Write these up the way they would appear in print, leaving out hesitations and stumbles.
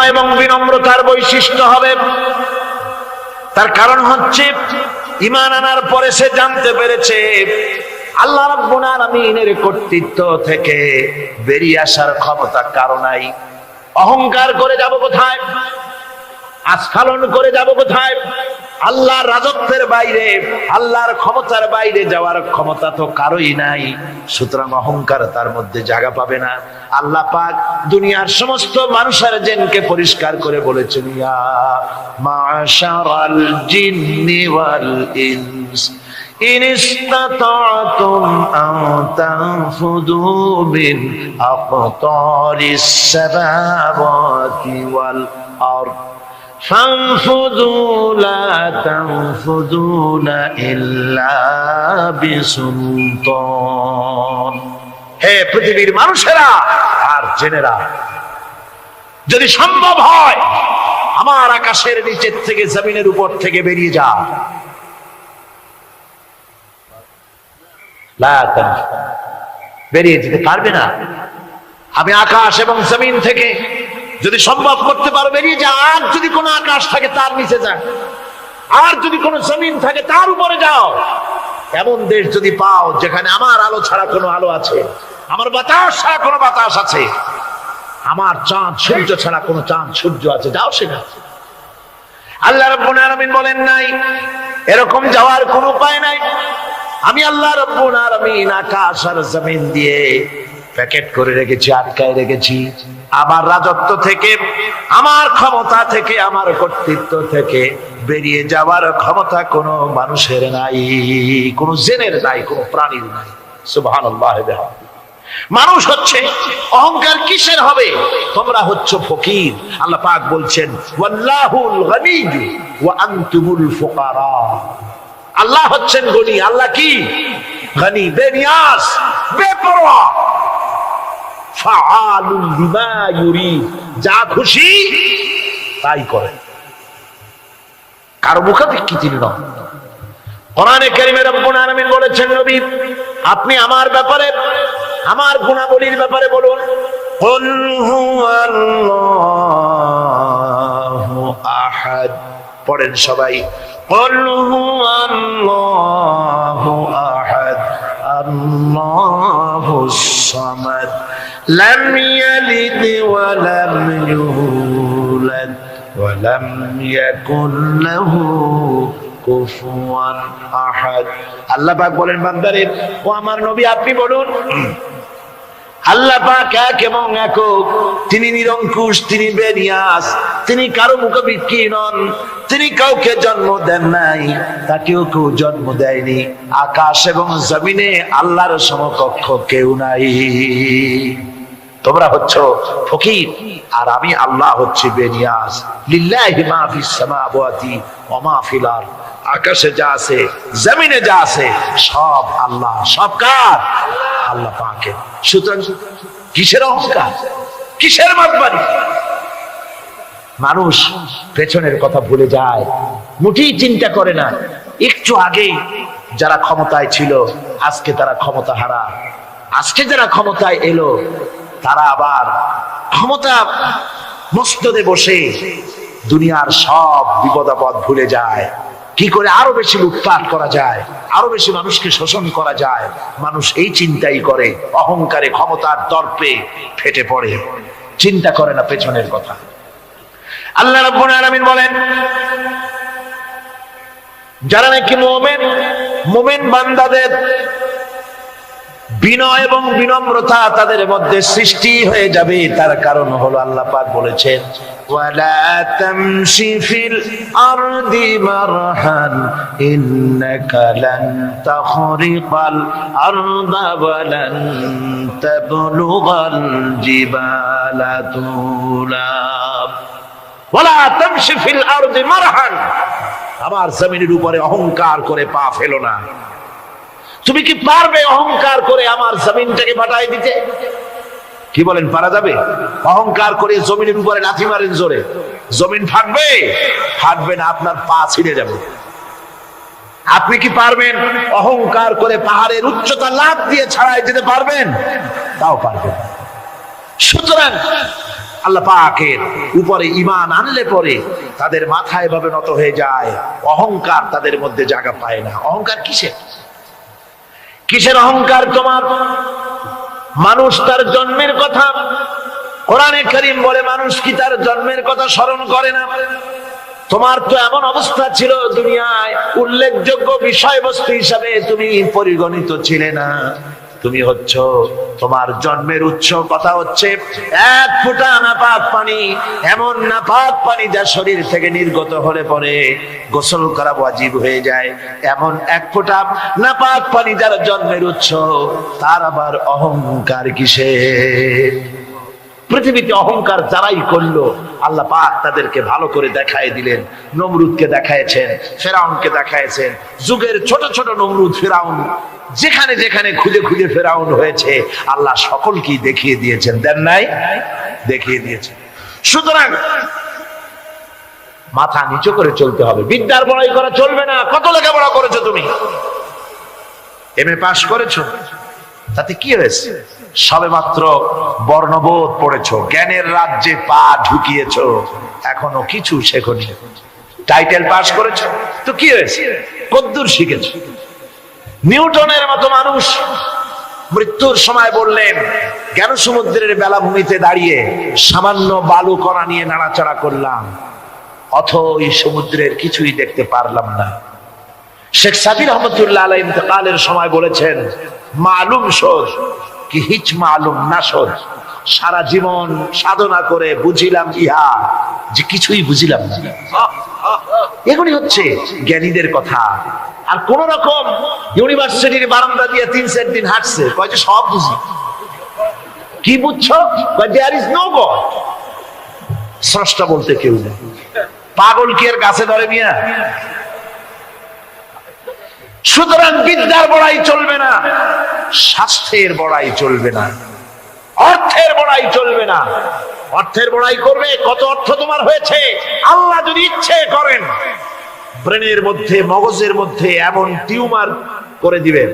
বিনয় এবং বিনম্রতার বৈশিষ্ট্য হবে। তার কারণ হচ্ছে ঈমান আনার পরে সে জানতে পেরেছে আল্লাহ রাব্বুল আলামিনের কর্তৃত্ব থেকে বেরিয়ে আসার ক্ষমতা কারো নাই। অহংকার করে যাব কোথায়, আস্ফালন করে যাব কোথায়? আল্লাহর রাজত্বের বাইরে, আল্লাহর ক্ষমতার বাইরে যাওয়ার ক্ষমতা তো কারোই নাই। সুতরাং অহংকার তার মধ্যে জায়গা পাবে না। আল্লাহ পাক দুনিয়ার সমস্ত মানুষের জিনকে পরিষ্কার করে বলেছেন, ইয়া মাশারাল জিন্নি ওয়াল ইনস ইন ইসতাতা'তুম আন তানফুযু মিন আকতারিস সামাওয়াতি ওয়াল আরদ فانفذوا لا تنفذون إلا بسلطان। হে পৃথিবীর মানুষেরা আর জেনেরা, যদি সম্ভব হয় আমার আকাশের নিচের থেকে জমিনের উপর থেকে বেরিয়ে যা। বেরিয়ে যেতে পারবে না। আমি আকাশ এবং জমিন থেকে যদি সম্ভব করতে পারো বেরিয়ে যা। আর যদি কোনো আকাশ থাকে তার নিচে যা, আর যদি কোনো জমিন থাকে তার উপরে যাও। এমন দেশ যদি পাও যেখানে আমার আলো ছাড়া কোনো আলো আছে, আমার বাতাস ছাড়া কোনো বাতাস আছে, আমার চাঁদ সূর্য ছাড়া কোনো চাঁদ সূর্য আছে, যাও সেখানে। আল্লাহ রাব্বুল আলামিন বলেন নাই এরকম যাওয়ার কোনো উপায় নাই। আমি আল্লাহ রাব্বুল আলামিন আকাশ আর জমিন দিয়ে প্যাকেট করে রেখেছি, আটকায় রেখেছি। আমার রাজত্ব থেকে, আমার ক্ষমতা থেকে, আমার কর্তৃত্ব থেকে বেরিয়ে যাওয়ার ক্ষমতা কোনো মানুষের নাই, কোনো জিনের নাই, কোনো প্রাণীর নাই। সুবহানাল্লাহ। মানুষ হচ্ছে অহংকার কিসের হবে? তোমরা হচ্ছ ফকির। আল্লাহ পাক বলছেন ওয়াল্লাহুল গনিয়্যু ওয়া আনতুমুল ফুকারা। আল্লাহ হচ্ছেন গনি। আল্লাহ কি? গনি, বেনিয়াজ, বেপরোয়া। ফাআলুল লিমা ইউরিদ, যা খুশি তাই করে, কারো মুখাপেক্ষী তিনি নন। কোরআনে কারীমে রব্বুল আলামিন বলেছেন, নবী আপনি আমার ব্যাপারে, আমার গুণাবলীর ব্যাপারে বলুন। কুল হুয়াল্লাহু আহাদ। পড়েন সবাই, কুল হুয়াল্লাহু আহাদ আল্লাহুস সামাদ লাম ইয়ালিদ ওয়া লাম ইউলাদ ওয়া লাম ইয়াকুল লাহু কুফুয়ান আহাদ। আল্লাহ পাক বলেন, বান্দারে ও আমার নবী আপনি বলুন, আল্লাহ পাক এক এবং একক, তিনি নিরঙ্কুশ, তিনি বেনিয়াস, তিনি কারো মুখাপেক্ষী নন, তিনি কাউকে জন্ম দেন নাই, তাকেও কেউ জন্ম দেয়নি। আকাশ এবং জমিনে আল্লাহর সমকক্ষ কেউ নাই। তোমরা হচ্ছ ফকির আর আমি আল্লাহ হচ্ছি বেনিয়াস। লিল্লাহি মা ফিস সামাওয়াতি ওয়া মা ফিল আরদ। আকাশে যা আছে, জমিনে যা আছে, সব আল্লাহ। সব কার? আল্লাহ পাকের। সুতরাং কিসের অহংকার, কিসের মাতবাড়ি? মানুষ পেছনের কথা ভুলে যায়, মুঠেই চিন্তা করে না। একটু আগে যারা ক্ষমতায় ছিল আজকে তারা ক্ষমতা হারা। আজকে যারা ক্ষমতায় এলো তারা আবার ক্ষমতা মস্তদে বসে দুনিয়ার সব বিপদ আপদ ভুলে যায়। কি করে আরো বেশি লুটপাট করা যায়, আরো বেশি মানুষকে শোষণ করা যায়, মানুষ এই চিন্তাই করে। অহংকারে, ক্ষমতার দর্পে ফেটে পড়ে, চিন্তা করে না পেছনের কথা। আল্লাহ রাব্বুল আলামিন বলেন, যারা নাকি মুমিন বান্দাদের বিনয় এবং বিনম্রতা তাদের মধ্যে সৃষ্টি হয়ে যাবে, তার কারণ হলো আল্লাহ পাক বলেছেন, ওয়ালা তামশি ফিল আরদি মারহান ইন্নাকা লান তাখরিকাল আরদা ওয়া লান তাবলুগাল জিবালা তুলা। ওয়ালা তামশি ফিল আরদি মারহান, আমার জমিনের উপরে অহংকার করে পা ফেলো না। তুমি কি পারবে অহংকার করে আমার জমিনটাকে ফাটাই দিতে? কি বলেন, পারা যাবে? অহংকার করে জমিনের উপরে লাথি মারেন জোরে, জমিন ফাটবে? ফাটবে না, আপনার পা ছিঁড়ে যাবে। আপনি কি পারবেন অহংকার করে পাহাড়ের উচ্চতা লাফ দিয়ে ছাড়াই যেতে পারবেন? তাও পারবেন। সুতরাং আল্লাহ পাকের উপরে ঈমান আনলে পরে তাদের মাথা এভাবে নত হয়ে যায়, অহংকার তাদের মধ্যে জায়গা পায় না। অহংকার কিসের? কিসের অহংকার তোমার? মানুষ তার জন্মের কথা, কোরআনে কারীম বলে মানুষ কি তার জন্মের কথা স্মরণ করে না? তোমার তো এমন অবস্থা ছিল, দুনিয়ায় উল্লেখযোগ্য বিষয়বস্তু হিসাবে তুমি পরিগণিত ছিলে না। তুমি হচ্ছ, তোমার জন্মের উৎস কথা হচ্ছে এক ফোঁটা নাপাক পানি, এমন নাপাক পানি যা শরীর থেকে নির্গত হলে পরে গোসল করা ওয়াজিব হয়ে যায়। এমন এক ফোঁটা নাপাক পানি যার জন্মের উৎস, তার আবার অহংকার কিসের? পৃথিবীতে অহংকার যারাই করলো আল্লাহ পাক তাদেরকে ভালো করে দেখায় দিলেন। নমরুদকে দেখায়ছেন, ফেরাউনকে দেখায়ছেন, যুগের ছোট ছোট নমরুদ ফেরাউন যেখানে যেখানে খুঁজে খুঁজে ফেরাউন হয়েছে আল্লাহ সকলকেই দেখিয়ে দিয়েছেন, দেন নাই? দেখিয়ে দিয়েছেন। সুতরাং মাথা নিচু করে চলতে হবে, বিদ্যার বড়াই করা চলবে না। কত লেখাপড়া করেছো তুমি? এমএ পাস করেছো, তাতে কি হয়েছে? সবে মাত্র বর্ণবোধ পড়েছো, জ্ঞানের রাজ্যে পা ঢুকিয়েছো, এখনো কিছু শেখনি। টাইটেল পাস করেছো তো কি হয়েছে? কদ্দুর শিখেছো? নিউটনের মতো মানুষ মৃত্যুর সময় বললেন, জ্ঞান সমুদ্রের বেলাভূমিতে দাঁড়িয়ে সামান্য বালু কণা নিয়ে নাড়াচাড়া করলাম, অথই সমুদ্রের কিছুই দেখতে পারলাম না। শেখ সাবির রহমতুল্লাহ আলাইহি ইন্তেকালের সময় বলেছেন, মালুম শোধ কি হিচ মালুম না শোধ, সারা জীবন সাধনা করে বুঝিলাম ইহা যে কিছুই বুঝিলাম না। এগুলি হচ্ছে জ্ঞানীদের কথা। আর কোন রকম ইউনিভার্সিটির বারান্দা দিয়ে 3-4 দিন হাঁটছে, কয় যে সব বুঝি। কি বুঝছো? There is no God. স্রষ্টা বলতে কেউ নেই। পাগল কি এর গাছে ধরে মিয়া? সুতরাং বিদ্যার বড়াই চলবে না, স্বাস্থ্যের বড়াই চলবে না, অর্থের বড়াই চলবে না। অর্থের বড়াই করবে, কত অর্থ তোমার হয়েছে, আল্লাহ যদি ইচ্ছে করেন ব্রেনের মধ্যে, মগজের মধ্যে এমন টিউমার করে দিবেন,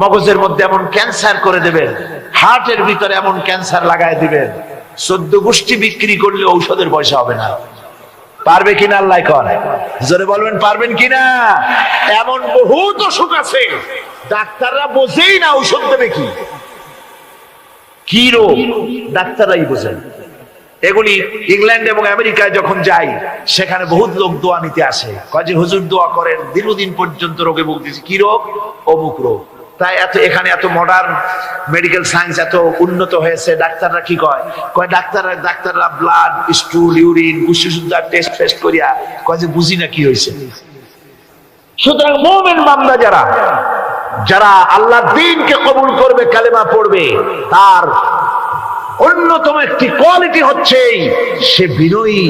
মগজের মধ্যে এমন ক্যান্সার করে দেবেন, হার্টের ভিতরে এমন ক্যান্সার লাগায় দিবেন, 14 গোষ্ঠী বিক্রি করলে ঔষধের পয়সা হবে না। পারবে কিনা আল্লাহ করে? জোরে বলবেন পারবেন কিনা? এমন বহুত অসুখ আছে ডাক্তাররা বোঝেই না ঔষধ দেবে কি, কি রোগ ডাক্তাররাই বোঝেন। এগুলি ইংল্যান্ড এবং আমেরিকায় যখন যাই, সেখানে বহুত লোক দোয়া নিতে আসে, কয় যে হুজুর দোয়া করেন, দীর্ঘদিন পর্যন্ত রোগে ভুগতেছি। কি রোগ? অমুক রোগ। তাই এখানে এত মডার্ন মেডিকেল সায়েন্স এত উন্নত হয়েছে, ডাক্তাররা কি কয়? কয় ডাক্তাররা ব্লাড, স্টুল, ইউরিন, গুসুসুদ্দার টেস্ট করিয়া কয় যে বুঝি না কি হয়েছে। সুতরাং মুমিন বান্দা যারা আল্লাহর দ্বীনকে কবুল করবে, কালেমা পড়বে, তার অন্যতম একটি কোয়ালিটি হচ্ছে সে বিনয়ী,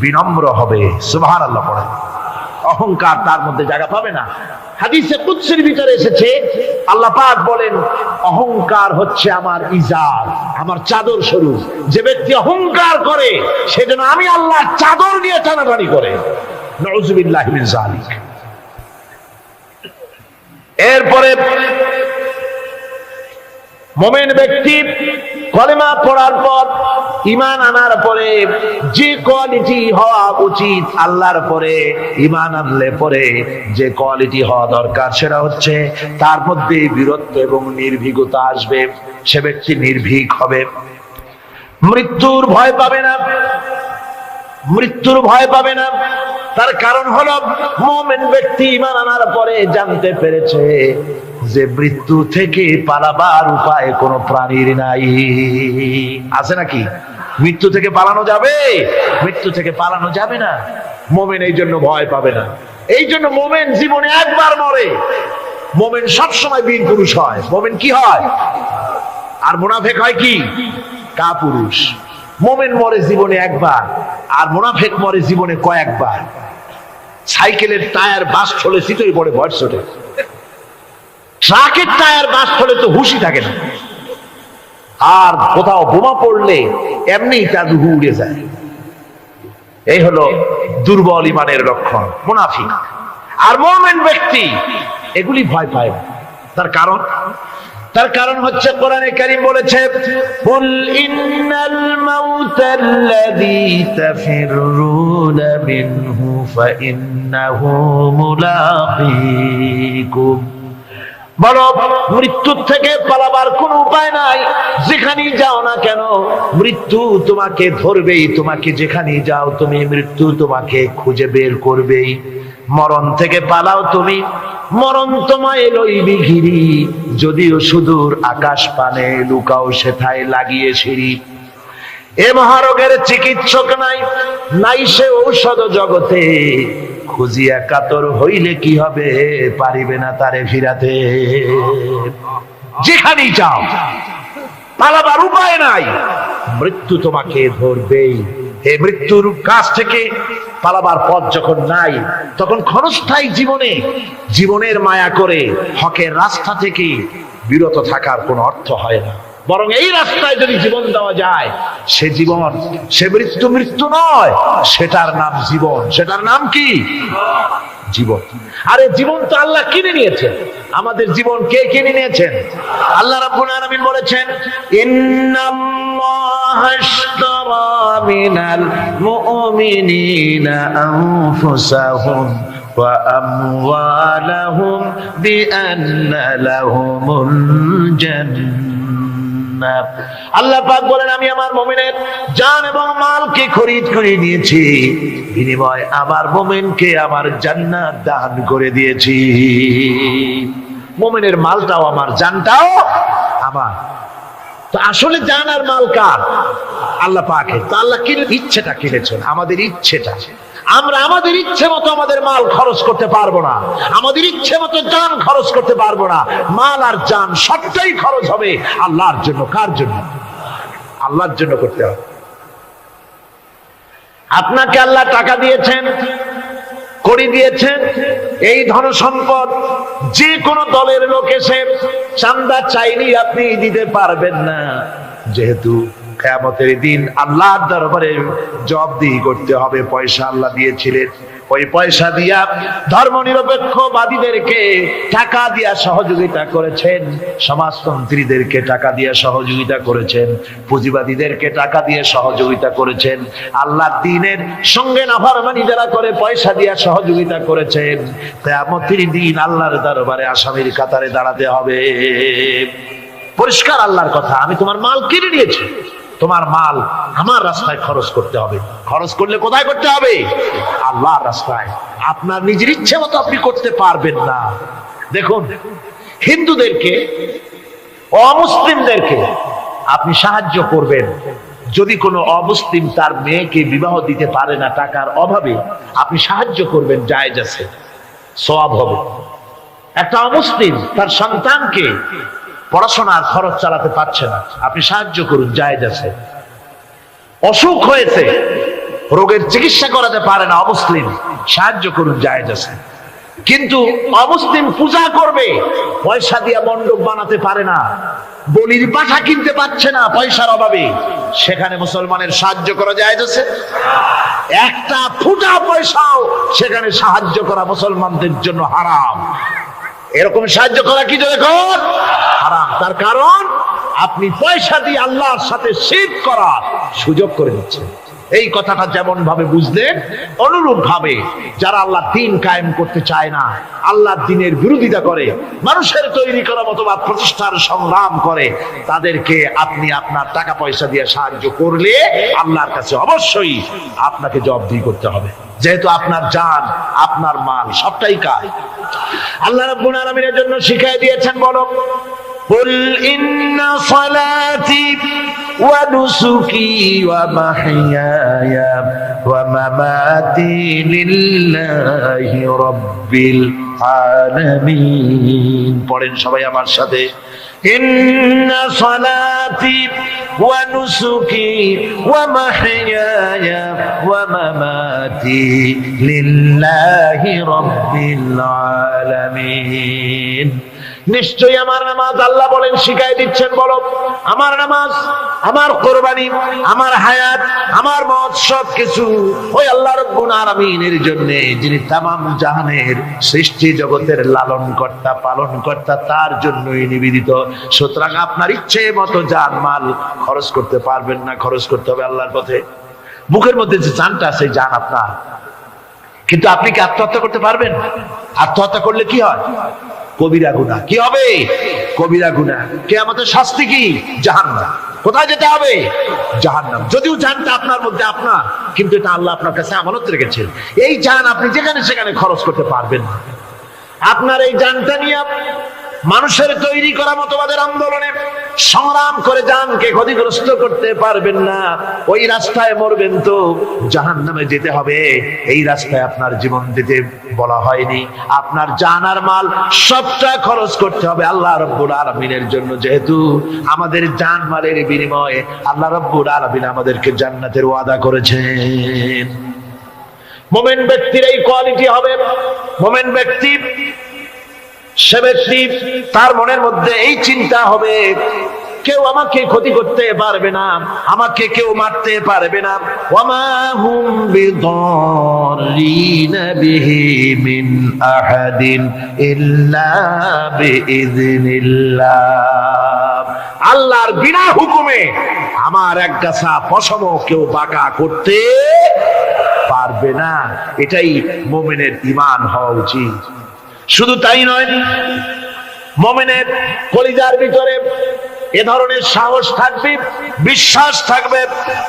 বিনম্র হবে। সুবহানাল্লাহ পড়ে। অহংকার তার মধ্যে জায়গা পাবে না। হাদিসে কুদসির ভিতরে এসেছে, আল্লাহ পাক বলেন, অহংকার হচ্ছে আমার ইজার, আমার চাদর স্বরূপ। যে ব্যক্তি অহংকার করে সেজন্য আমি আল্লাহ চাদর নিয়ে টানাটানি করে। নাউযুবিল্লাহি মিন যালিক। এরপরে মুমিন ব্যক্তি কলেমা পড়ার পর, ঈমান আনার পরে যে কোয়ালিটি হওয়া উচিত, আল্লাহর পরে ঈমান আনলে পরে যে কোয়ালিটি হওয়া দরকার, সেটা হচ্ছে তার মধ্যে বীরত্ব এবং নির্ভীকতা আসবে। সে ব্যক্তি নির্ভীক হবে, মৃত্যুর ভয় পাবে না, মৃত্যুর ভয় পাবে না। তার কারণ হলো মুমিন ব্যক্তি ঈমান আনার পরে জানতে পেরেছে যে মৃত্যু থেকে পালাবার উপায় কোনো প্রাণীর নাই। আছে নাকি? মৃত্যু থেকে পালানো যাবে? মৃত্যু থেকে পালানো যাবে না। মুমিন এই জন্য ভয় পাবে না। এই জন্য মুমিন জীবনে একবার মরে, মুমিন সবসময় বীর পুরুষ হয়। মুমিন কি হয়? আর মুনাফিক হয় কি? কাপুরুষ। মুমিন মরে জীবনে একবার, আর মুনাফিক মরে জীবনে কয়েকবার। সাইকেলের টায়ার বাস্ট হলে শীতই পড়ে ভয় ছোটে, ট্রাকের টায়ার বাস্ট হলে তো হুঁশই থাকে না, আর কোথাও বোমা পড়লে এমনি তার রুহু উড়ে যায়। এই হলো দুর্বল ঈমানের লক্ষণ, মুনাফিক। আর মুমিন ব্যক্তি এগুলি ভয় পায় না। তার কারণ তার কারণ হচ্ছে কোরআনে কারীম বলেছে, কুল ইন্নাল মাউতাল্লাযী তাফিররুনা মিনহু ফাইন্নাহু মুলাকীকুম। বলো, মৃত্যুর থেকে পালাবার কোনো উপায় নাই। যেখানেই যাও না কেন মৃত্যু তোমাকে ধরবেই। তোমাকে যেখানেই যাও তুমি, মৃত্যু তোমাকে খুঁজে বের করবেই। মরণ থেকে পালাও তুমি, মরণ তোমায় লইবি ঘিরি। যদিও সুদূর আকাশ পানে, লুকাও সেথায় লাগিয়ে সিঁড়ি। এ মহারোগের চিকিৎসক নাই, নাই সে ঔষধ জগতে। খুঁজিয়া কাতর হইলে কি হবে, পারিবে না তারে ফিরাতে। যেখানেই যাও পালাবার উপায় নাই, মৃত্যু তোমাকে ধরবেই। এই মৃত্যুর কাছ থেকে পালাবার পথ যখন নাই, তখন ক্ষণস্থায়ী জীবনের মায়া করে হকের রাস্তা থেকে বিরত থাকার কোনো অর্থ হয় না। বরং এই রাস্তায় যদি জীবন দেওয়া যায়, সে জীবন, সে মৃত্যু নয়, সেটার নাম জীবন। সেটার নাম কি? জীবন। আরে জীবন তো আল্লাহ কিনে নিয়েছেন। আমাদের জীবন কে কিনে নিয়েছেন? আল্লাহ রাব্বুল আলামিন বলেছেন, ইন্নাল্লাহা আশতারা মিনাল মুমিনিনা আনফুসাহুম ওয়া আমওয়ালাহুম বিআন্না লাহুমুল জান্নাহ। আল্লাহ পাক বলেন, আমি আমার মুমিনের জান এবং মালকে খরিদ করে নিয়েছি, বিনিময়ে আমার মুমিনকে আমার জান্নাত দান করে দিয়েছি। মুমিনের মালটাও আমার, জানটাও আমার। তো আসলে জান আর মাল কার? আল্লাহ পাকের। তো আল্লাহ কিনে, ইচ্ছেটা কিনেছেন, আমাদের ইচ্ছেটা। আমরা আমাদের ইচ্ছে মতো আমাদের মাল খরচ করতে পারবো না, আমাদের ইচ্ছে মতো জান খরচ করতে পারবো না। মাল আর জান সবটাই খরচ হবে আল্লাহর জন্য। কার জন্য? আল্লাহর জন্য করতে হবে। আপনাকে আল্লাহ টাকা দিয়েছেন, কড়ি দিয়েছেন, এই ধন সম্পদ যে কোনো দলের লোক এসে চাঁদা চাইলেই আপনি দিতে পারবেন না, যেহেতু কিয়ামতের দিন আল্লাহর দরবারে জবাবদিহি করতে হবে। পয়সা আল্লাহ দিয়েছিলেন, ওই পয়সা দিয়া ধর্মনিরপেক্ষবাদীদেরকে টাকা দিয়া সহযোগিতা করেছেন, সমাজতন্ত্রীদেরকে টাকা দিয়ে সহযোগিতা করেছেন, পুঁজিবাদীদেরকে টাকা দিয়ে সহযোগিতা করেছেন, আল্লাহর দ্বীনের সঙ্গে নাফরমানি যারা করে পয়সা দিয়ে সহযোগিতা করেছেন। কিয়ামতের দিন আল্লাহর দরবারে আসামির কাতারে দাঁড়াতে হবে। পরিষ্কার আল্লাহর কথা, আমি তোমার মাল কিনে নিয়েছি, তোমার মাল আমার রাস্তায় খরচ করতে হবে। খরচ করলে কোথায় করতে হবে? আল্লাহর রাস্তায়। আপনার নিজের ইচ্ছে মতো আপনি করতে পারবেন না। দেখুন, হিন্দুদেরকে, অমুসলিমদেরকে আপনি সাহায্য করবেন। যদি কোনো অমুসলিম তার মেয়েকে বিবাহ দিতে পারে না টাকার অভাবে, আপনি সাহায্য করবেন, জায়েজ আছে, সওয়াব হবে। একটা অমুসলিম তার সন্তানকে পড়াশোনার খরচ চালাতে পারছে না, আপনি সাহায্য করুন, জায়েজ আছে। অসুখ হয়েছে, রোগের চিকিৎসা করাতে পারে না অমুসলিম, সাহায্য করুন, জায়েজ আছে। কিন্তু অমুসলিম পূজা করবে, পয়সা দিয়ে মণ্ডপ বানাতে পারে না, বলির পাঠা কিনতে পারছে না পয়সার অভাবে, সেখানে মুসলমানের সাহায্য করা জায়েজ আছে? একটা ফুটা পয়সাও সেখানে সাহায্য করা মুসলমানদের জন্য হারাম। এরকম সাহায্য করা কি জন্য হারাম? তার কারণ আপনি পয়সা দিয়ে আল্লাহর সাথে শিরক করার সুযোগ করে দিচ্ছেন। এই কথাটা যেমন ভাবে বুঝলেন, অনুরূপ ভাবে যারা আল্লাহর দ্বীন কায়েম করতে চায় না, আল্লাহর দ্বীনের বিরোধিতা করে, মানুষের তৈরি করা মতবাদ প্রতিষ্ঠার সংগ্রাম করে, তাদেরকে আপনি আপনার টাকা পয়সা দিয়ে সাহায্য করলে আল্লাহর কাছে অবশ্যই আপনাকে জবাবদিহি করতে হবে, যেহেতু আপনার জান, আপনার মাল সবটাই কার। আল্লাহ রাব্বুল আলামিনের জন্য শিখিয়ে দিয়েছেন, বলো, قل إن صلاتي ونسكي ومحياي ومماتي لله رب العالمين। পড়েন সবাই আমার সাথে, إن صلاتي ونسكي ومحياي ومماتي لله رب العالمين। নিশ্চয়ই আমার নামাজ, আল্লাহ বলেন শিখাই দিচ্ছেন, বলো আমার নামাজ, আমার কোরবানি, আমার হায়াত, আমার মত সবকিছু ওই আল্লাহ রাব্বুল আলামিনের জন্য, যিনি তামাম জাহানের সৃষ্টি জগতের লালন কর্তা পালন কর্তা, তার জন্যই নিবেদিত। সুতরাং আপনার ইচ্ছে মতো জান মাল খরচ করতে পারবেন না, খরচ করতে হবে আল্লাহর পথে। মুখের মধ্যে যে জানটা আছে জান আপনার, কিন্তু আপনি কি আত্মহত্যা করতে পারবেন? আত্মহত্যা করলে কি হয়? কবিরা গুনাহ। কি হবে? কবিরা গুনাহ। কিয়ামতের শাস্তি কি? জাহান্নাম। কোথায় যেতে হবে? জাহান্নাম। যদিও জানটা আপনার মধ্যে আপনার, কিন্তু এটা আল্লাহ আপনার কাছে আমানত রেখেছেন। এই জান আপনি যেখানে সেখানে খরচ করতে পারবেন না। আপনার এই জানটা নিয়ে মানুষের তৈরি করা মতবাদের আন্দোলনে সংগ্রাম করে জানকে ক্ষতিগ্রস্ত করতে পারবেন না। ওই রাস্তায় মরবেন তো জাহান্নামে যেতে হবে। এই রাস্তায় আপনার জীবন দিতে বলা হয়নি। আপনার জান আর মাল সবটা খরচ করতে হবে আল্লাহ রাব্বুল আলামিনের জন্য, যেহেতু আমাদের জান মালের বিনিময়ে আল্লাহ রাব্বুল আলামিন আমাদেরকে জান্নাতের ওয়াদা করেছেন। মুমিন ব্যক্তির এই কোয়ালিটি হবে। মুমিন ব্যক্তি, সে ব্যক্তি তার মনের মধ্যে এই চিন্তা হবে, কেউ আমাকে ক্ষতি করতে পারবে না, আমাকে কেউ মারতে পারবে না। ওয়ামা হুম বিদাররিনা বিহি মিন আহাদিন ইল্লা বিইذনিল্লাহ। আল্লাহর বিনা হুকুমে আমার এক গাছা পশম কেউ বাঁকা করতে পারবে না। এটাই মুমিনের ঈমান হওয়া উচিত। শুধু তাই নয়, মুমিনের কলিজার ভিতরে এ ধরনের সাহস থাকবে, বিশ্বাস থাকবে।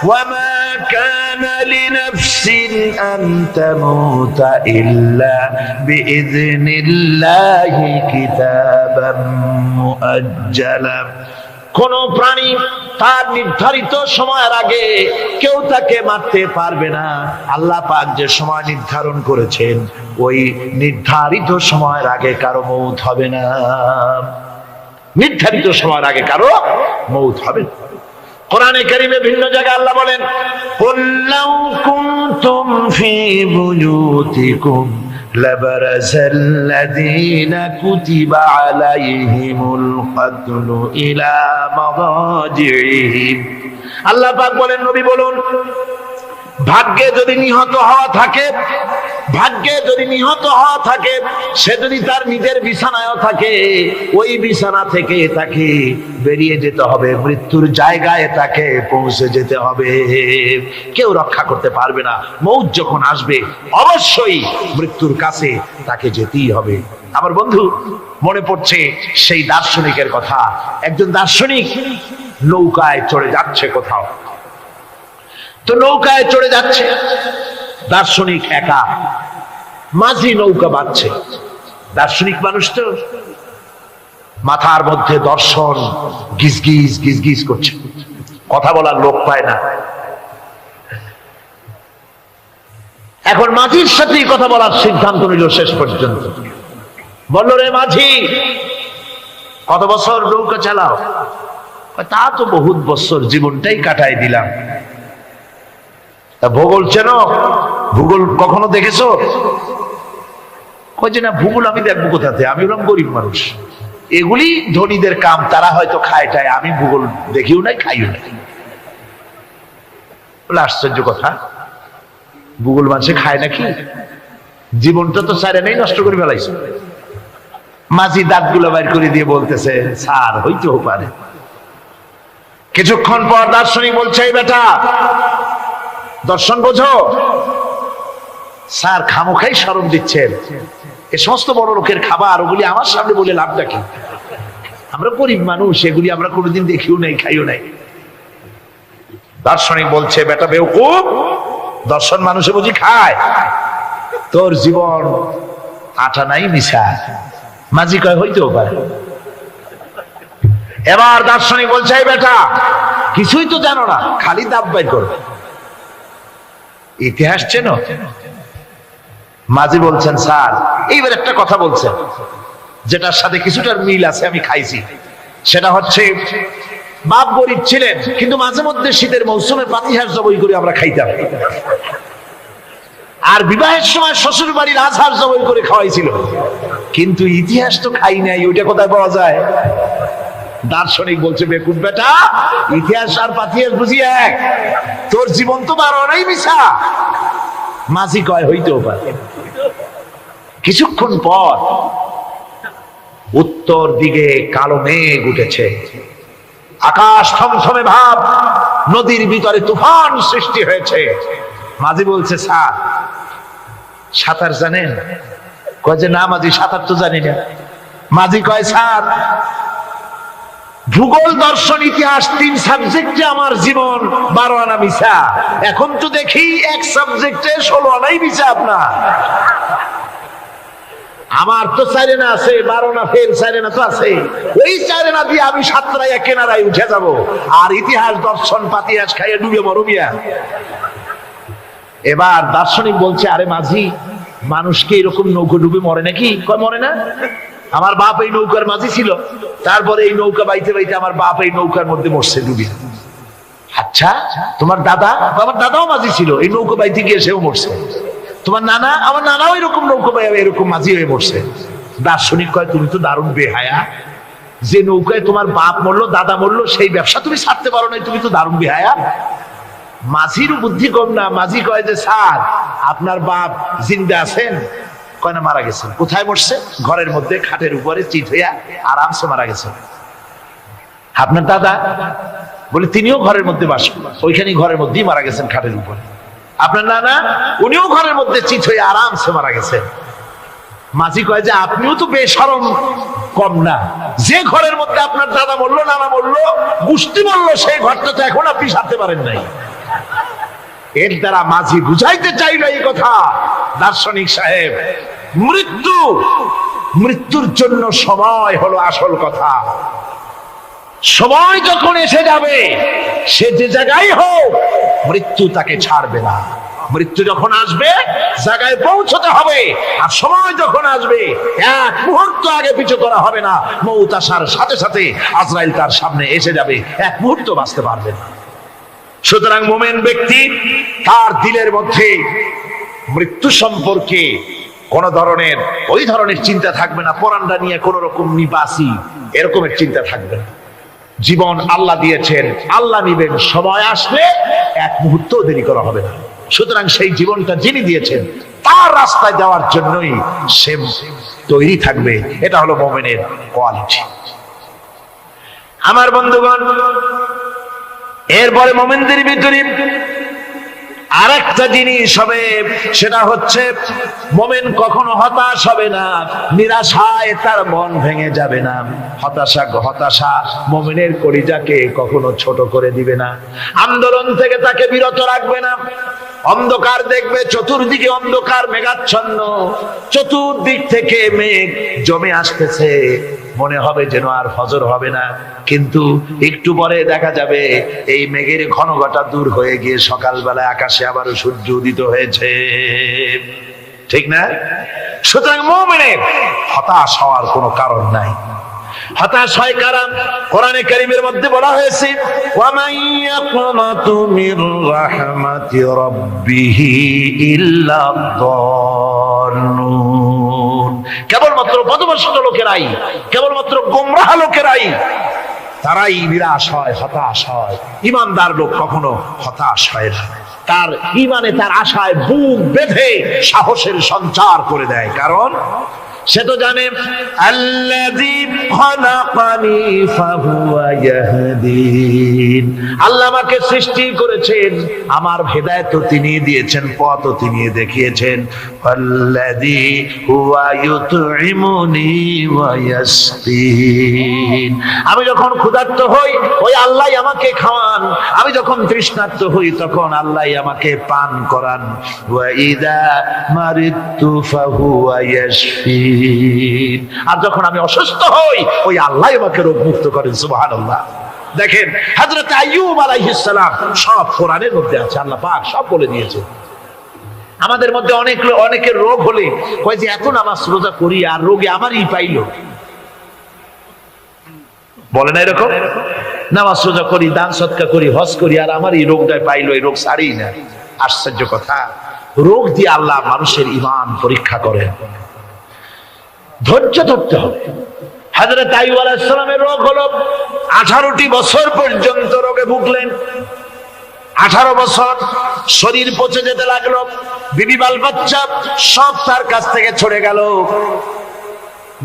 ওয়ামা কানা লিনাফসিন আন তামুতা ইল্লা বিইذনিল্লাহি কিতাবাম মুআজ্জালা। কোন প্রাণী তার নির্ধারিত সময়ের আগে কেউ তাকে মারতে পারবে না। আল্লাহ পাক যে সময় নির্ধারণ করেছেন, ওই নির্ধারিত সময়ের আগে কারো মৌত হবে না। নির্ধারিত সময়ের আগে কারো মৌত হবে না। কোরআনে কারীমে ভিন্ন জায়গায় আল্লাহ বলেন, কুল লাউ কুনতুম ফি বুয়ুতিকুম লাবারাযাল্লাযীনা কুতিবা আলাইহিমুল কতলু ইলা মাদাজিহিম। আল্লাহ পাক বলেন, নবী বলুন, ভাগ্যে যদি নিহত হওয়া থাকে, ভাগ্যে যদি নিহত হওয়া থাকে, সে যদি তার নিজের বিছানায়ও থাকে, ওই বিছানা থেকে তাকে বেরিয়ে যেতে হবে, মৃত্যুর জায়গায় তাকে পৌঁছে যেতে হবে। কেউ রক্ষা করতে পারবে না। মৌত যখন আসবে অবশ্যই মৃত্যুর কাছে তাকে যেতেই হবে। আমার বন্ধু, মনে পড়ছে সেই দার্শনিকের কথা। একজন দার্শনিক নৌকায় চড়ে যাচ্ছে কোথাও, তো নৌকায় চড়ে যাচ্ছে, দার্শনিক একা, মাঝি নৌকা বাঁধছে। দার্শনিক মানুষ তো, মাথার মধ্যে দর্শন গিজগিজ গিজগিজ করছে, কথা বলার লোক পায় না। এখন মাঝির সাথেই কথা বলার সিদ্ধান্ত নিল। শেষ পর্যন্ত বলল, রে মাঝি, কত বছর নৌকা চালাও? তা তো বহুত বছর, জীবনটাই কাটাই দিলাম। ভূগোল চেনো? ভূগোল কখনো দেখেছো? কই যে না, ভূগোল আমি দেখবো কোথাতে, আমি হলাম গরিব মানুষ, এগুলি ধনীদের কাম, তারা হয়তো খায় টায়, আমি ভূগোল দেখিও নাই খাইও নাই। বলে আশ্চর্য কথা, ভূগোল মানুষে খায় নাকি? জীবনটা তো সারে নেই, নষ্ট করে ফেলাইছে। মাঝি দাঁতগুলো বাইর করে দিয়ে বলতেছে, স্যার হইতেও পারে। কিছুক্ষণ পর দার্শনিক বলছে, এই বেটা, দর্শন বোঝো? স্যার খামোখাই শরম দিচ্ছেন, এ সমস্ত বড় লোকের খাবার, ওগুলি আমার সামনে বলে লাভটা কি? আমরা গরিব মানুষ, এগুলি আমরা কোনোদিন দেখিও নাই খাইও নাই। দার্শনিক বলছে, বেটা বেওকুফ, দর্শন মানুষে বুঝি খায়? তোর জীবন আটা নাই মিশা। মাঝি কয়, হইতেও পারে। এবার দার্শনিক বলছে, এই বেটা, কিছুই তো জানো না, খালি দাব বাইর করো। ইতিহাস চেনো? মাঝি বলছেন, স্যার এইবার একটা কথা বলছেন যেটার সাথে কিছুটার মিল আছে, আমি খাইছি। সেটা হচ্ছে, বাপ গরিব ছিলেন, কিন্তু মাঝে মধ্যে শীতের মৌসুমে পাতিহাঁস জবাই করে আমরা খাইতাম। আর বিবাহের সময় শ্বশুর বাড়ির আজহার জবাই করে খাওয়াইছিল, কিন্তু ইতিহাস তো খাই নাই, ওইটা কোথায় পাওয়া যায়? দার্শনিক বলছে, বেকুব বেটা, ইতিহাস আর পাতিহাস বুঝি এক, তোর জীবন তো 12 আনাই মিছা। মাঝি কয় হইতেও পারে। কিছুক্ষণ পর উত্তর দিকে কালো মেঘ উঠেছে, আকাশ থমথমে ভাব, নদীর ভিতরে তুফান সৃষ্টি হয়েছে। মাঝি বলছে, স্যার সাঁতার জানেন? কয় যে না মাঝি, সাঁতার তো জানি না। মাঝি কয়, স্যার ভূগোল, দর্শন, ইতিহাস 3 সাবজেক্টে আমার জীবন 12 আনা মিছা। এখন তো দেখি এক সাবজেক্টে 16 আনাই মিছা আপনার। আমার তো 4 আনা আছে, 12 আনা ফেল, 4 আনা তো আছে। ওই 4 আনা দিয়ে আমি সাতরাইয়া কেনারায় উঠে যাব, আর ইতিহাস, দর্শন, পাতিহাস খাইয়ে ডুবে মরো মিয়া। এবার দার্শনিক বলছে, আরে মাঝি, মানুষকে এরকম নৌকো ডুবে মরে নাকি? কয় মরে না। আমার বাপ এই নৌকার মাঝি ছিল, তারপরে এই নৌকা বাইতে বাইতে আমার বাপ এই নৌকার মধ্যে মরছে ডুবে। আচ্ছা, তোমার দাদা? আমার দাদাও মাঝি ছিল, এই নৌকা বাইতে গিয়ে সেও মরছে। তোমার নানা? আমার নানাও এরকম নৌকা বাইয়া এরকম মাঝি হয়ে মরছে। দার্শনিক কয়, তুমি তো দারুণ বেহায়া, যে নৌকায় তোমার বাপ মরলো, দাদা মরলো, সেই ব্যবসা তুমি ছাড়তে পারো না, তুমি তো দারুণ বেহায়া। মাঝির বুদ্ধি কম না। মাঝি কয় যে, স্যার আপনার বাপ জিন্দা আছেন? কয় না, মারা গেছেন। কোথায় মরছে? ঘরের মধ্যে খাটের উপরে চিত হইয়া আরামসে মারা গেছেন। আপনার দাদা? বলে তিনিও ঘরের মধ্যে বাস, ওইখানে ঘরের মধ্যেই মারা গেছেন, খাটের উপরে। আপনার নানা? উনিও ঘরের মধ্যে চিত হয়ে আরামসে মারা গেছেন। মাঝি কয় যে, আপনিও তো বেশরম কম না, যে ঘরের মধ্যে আপনার দাদা মরলো, নানা মরলো, গোষ্ঠী মরলো, সেই ঘরটা তো এখন আপনি সারতে পারেন নাই। এর দ্বারা মাঝি বুঝাইতে চাইল এই কথা, দার্শনিক সাহেব, মৃত্যুর জন্য সময় হলো আসল কথা। সময় যখন এসে যাবে, সে যে জায়গায় হোক, মৃত্যু তাকে ছাড়বে না। মৃত্যু যখন আসবে, জায়গায় পৌঁছতে হবে, আর সময় যখন আসবে, 1 মুহূর্ত আগে পিছু করা হবে না। মউত আসার সাথে সাথে আজরাইল তার সামনে এসে যাবে, 1 মুহূর্ত বাঁচতে পারবে না। সুতরাং মুমিন ব্যক্তি, তার দিলের মধ্যে মৃত্যু সম্পর্কে কোন ধরনের ওই ধরনের চিন্তা থাকবে না, পরানটা নিয়ে কোন রকম নিবাসী এরকমের চিন্তা থাকবে না। জীবন আল্লাহ দিয়েছেন, আল্লাহ নিবেন, সময় আসলে 1 মুহূর্ত দেরি করা হবে না। সুতরাং সেই জীবনটা যিনি দিয়েছেন, তার রাস্তায় যাওয়ার জন্যই সে তৈরি থাকবে। এটা হলো মুমিনের কোয়ালিটি। আমার বন্ধুগণ, এরপরে মুমিনদের ভিতরে আরেকটা জিনিস হবে, সেটা হচ্ছে মুমিন কখনো হতাশ হবে না, নিরাশায় তার মন ভেঙে যাবে না। হতাশা মুমিনের কলিজাকে কখনো ছোট করে দিবে না, আন্দোলন থেকে তাকে বিরত রাখবে না। অন্ধকার দেখবে, চতুর্দিকে অন্ধকার মেঘাচ্ছন্ন, চতুর্দিক থেকে মেঘ জমে আসতেছে, মনে হবে যেন আর ফজর হবে না, কিন্তু একটু পরে দেখা যাবে এই মেঘের ঘন ঘটা দূর হয়ে গিয়ে সকালবেলায় আকাশে আবারও সূর্য উদিত হয়েছে, ঠিক না? সুতরাং মুমিনের হতাশ হওয়ার কোনো কারণ নাই। হতাশ হয় কারণ কোরআনে কারীমের মধ্যে বলা হয়েছে, ওয়া ইয়াকুনাতু মির রাহমাতি রাব্বিহি ইল্লা দাল্লুন। কেবলমাত্র পথভ্রষ্ট লোকেরাই, কেবলমাত্র গোমরাহ লোকেরাই তারাই নিরাশ হয়, হতাশ হয়। ঈমানদার লোক কখনো হতাশ হয় না, তার ঈমানে, তার আশায় বুক বেঁধে সাহসের সঞ্চার করে দেয়। কারণ সে তো জানে, আল্লাযী খালাকানি ফাহুয়া ইয়াহদিন, আল্লাহ আমাকে সৃষ্টি করেছেন, আমার হেদায়েত তিনি দিয়েছেন, পথ তিনি দেখিয়েছেন। আল্লাযী হুয়া ইউতঈমুনি ওয়া ইয়াসকিন, আমি যখন ক্ষুধার্ত হই, ওই আল্লাহই আমাকে খাওয়ান, আমি যখন তৃষ্ণার্ত হই, তখন আল্লাহই আমাকে পান করান। ওয়া ইযা মারিদতু ফাহুয়া ইয়াশফিন, আর যখন আমি অসুস্থ হই, ওই আল্লাহ আমাকে রোগ মুক্ত করেন। সুবহানাল্লাহ। দেখেন হযরত আইয়ুব আলাইহিস সালাম, সব কোরআনের মধ্যে আছে, আল্লাহ পাক সব বলে দিয়েছে। আমাদের মধ্যে অনেকের রোগ হলে কয় যে এত নামাজ রোজা করি আর রোগে আমারই পাইলো, বলে না এরকম? নামাজ রোজা করি, দান সদকা করি, হজ করি, আর আমার এই রোগটাই পাইলো, এই রোগ সারি না। আশ্চর্য কথা, রোগ দিয়ে আল্লাহ মানুষের ঈমান পরীক্ষা করেন। ধৈর্য ধরতে হবে। হযরত আইয়ুব আলাইহিস সালামের রোগ হলো 18টি বছর পর্যন্ত রোগে ভুগলেন। 18 বছর শরীর পচে যেতে লাগলো, বিবি বাল বাচ্চা সব তার কাছ থেকে ছড়ে গেল।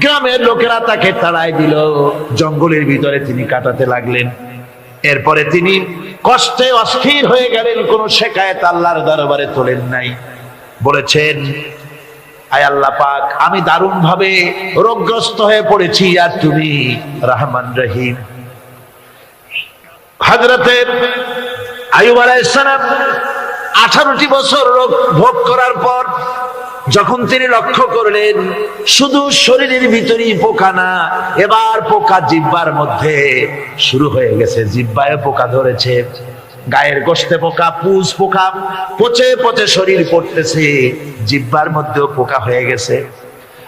গ্রামের লোকেরা তাকে তাড়াই দিল, জঙ্গলের ভিতরে তিনি কাটাতে লাগলেন। এরপরে তিনি কষ্টে অস্থির হয়ে গেলেন, কোন শিকায়েত আল্লাহর দরবারে তোলেন নাই। বলেছেন, আয় আল্লাহ পাক, আমি দারুণ ভাবে রোগগ্রস্ত হয়ে পড়েছি, আর তুমি রহমান রহিম। হযরতে আইয়ুব আলাইহিস সালাম 18টি বছর রোগ ভোগ করার পর যখন তিনি লক্ষ্য করলেন শুধু শরীরের ভিতরেই পোকা না, এবার পোকা জিহ্বার মধ্যে শুরু হয়ে গেছে, জিহ্বায় পোকা ধরেছে, গায়ের গোশতে পোকা, পুষ পোকা, পচে পচে শরীর পড়তেছে, জিহ্বার মধ্যেও পোকা হয়ে গেছে।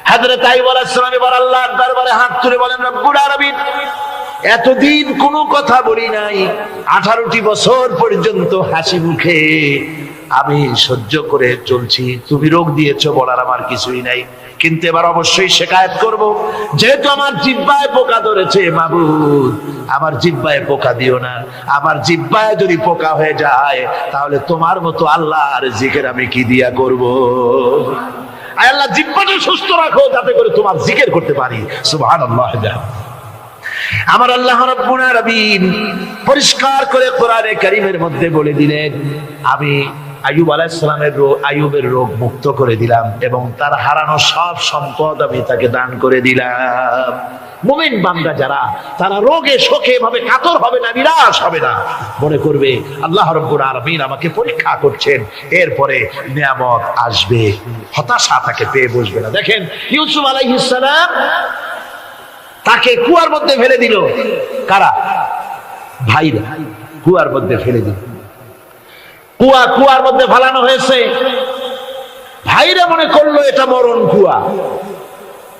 হযরত আইয়ুব আলাইহিস সালাম এবার আল্লাহর দরবারে হাত তুলে বলেন, রব্বুল আলামিন, এতদিন কোনো কথা বলি নাই, 18টি বছর পর্যন্ত হাসি মুখে আমি সহ্য করে চলছি, তুমি রোগ দিয়েছো বলার আমার কিছুই নাই, কিন্তু এবার অবশ্যই শিকায়েত করব, যেহেতু আমার জিহ্বায় পোকা ধরেছে, মাবুদ আমার জিহ্বায় পোকা দিও না, আমার জিহ্বায় যদি পোকা হয়ে যায় তাহলে তোমার মতো আল্লাহর জিকির আমি কি দিয়া করব? আয় আল্লাহ, জিহ্বাটা সুস্থ রাখো যাতে করে তোমার জিকির করতে পারি। সুবহানাল্লাহ। আমার আল্লাহ রাব্বুল আলামিন পরিষ্কার করে কোরআনে কারীমের মধ্যে বলে দিলেন, আমি আইয়ুব আলাইহিস সালামের আইয়ুবের রোগ মুক্ত করে দিলাম এবং তার হারানো সব সম্পদ আমি তাকে দান করে দিলাম। মুমিন বান্দা যারা, তারা রোগে শোকে ভাবে কাতর হবে না, নিরাশ হবে না, মনে করবে আল্লাহ রাব্বুল আলামিন আমাকে পরীক্ষা করছেন, এরপরে নিয়ামত আসবে, হতাশা তাকে পেয়ে বসবে না। দেখেন ইউসুফ আলাইহিস সালাম, তাকে কুয়ার মধ্যে ফেলে দিল কারা? ভাইরা কুয়ার মধ্যে ফেলে দিল। কুয়ার মধ্যে ফালানো হয়েছে, ভাইরা মনে করলো এটা মরণ কুয়া,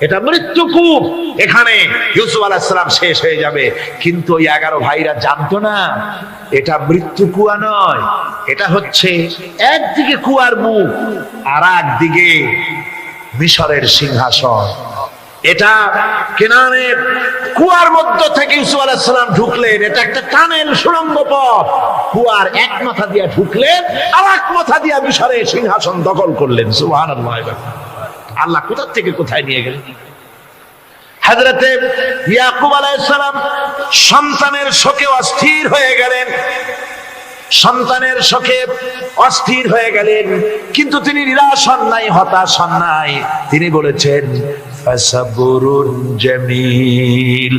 এটা মৃত্যু কূপ, এখানে ইউসুফ আলাইহিস সালাম শেষ হয়ে যাবে। কিন্তু ওই 11 ভাইরা জানতো না এটা মৃত্যু কুয়া নয়, এটা হচ্ছে একদিকে কুয়ার মুখ আর একদিকে মিশরের সিংহাসন। এটা কেনানের কুয়ার মধ্য থেকে ইউসুফ আলাইহিস সালাম ঢুকলেন, এটা একটা টানেল, সুড়ঙ্গ পথ, কুয়ার এক মাথা দিয়ে ঢুকলেন, আর এক মাথা দিয়ে মিশরের সিংহাসন দখল করলেন। সুবহানাল্লাহ। আল্লাহ কোথা থেকে কোথায় নিয়ে গেলেন। হযরতে ইয়াকুব আলাইহিস সালাম সন্তানের শোকে অস্থির হয়ে গেলেন, সন্তানের শোকে অস্থির হয়ে গেলেন, কিন্তু তিনি নিরাশ হন নাই, হতাশ হন নাই। তিনি বলেছেন, ফাসাবরুন জামিল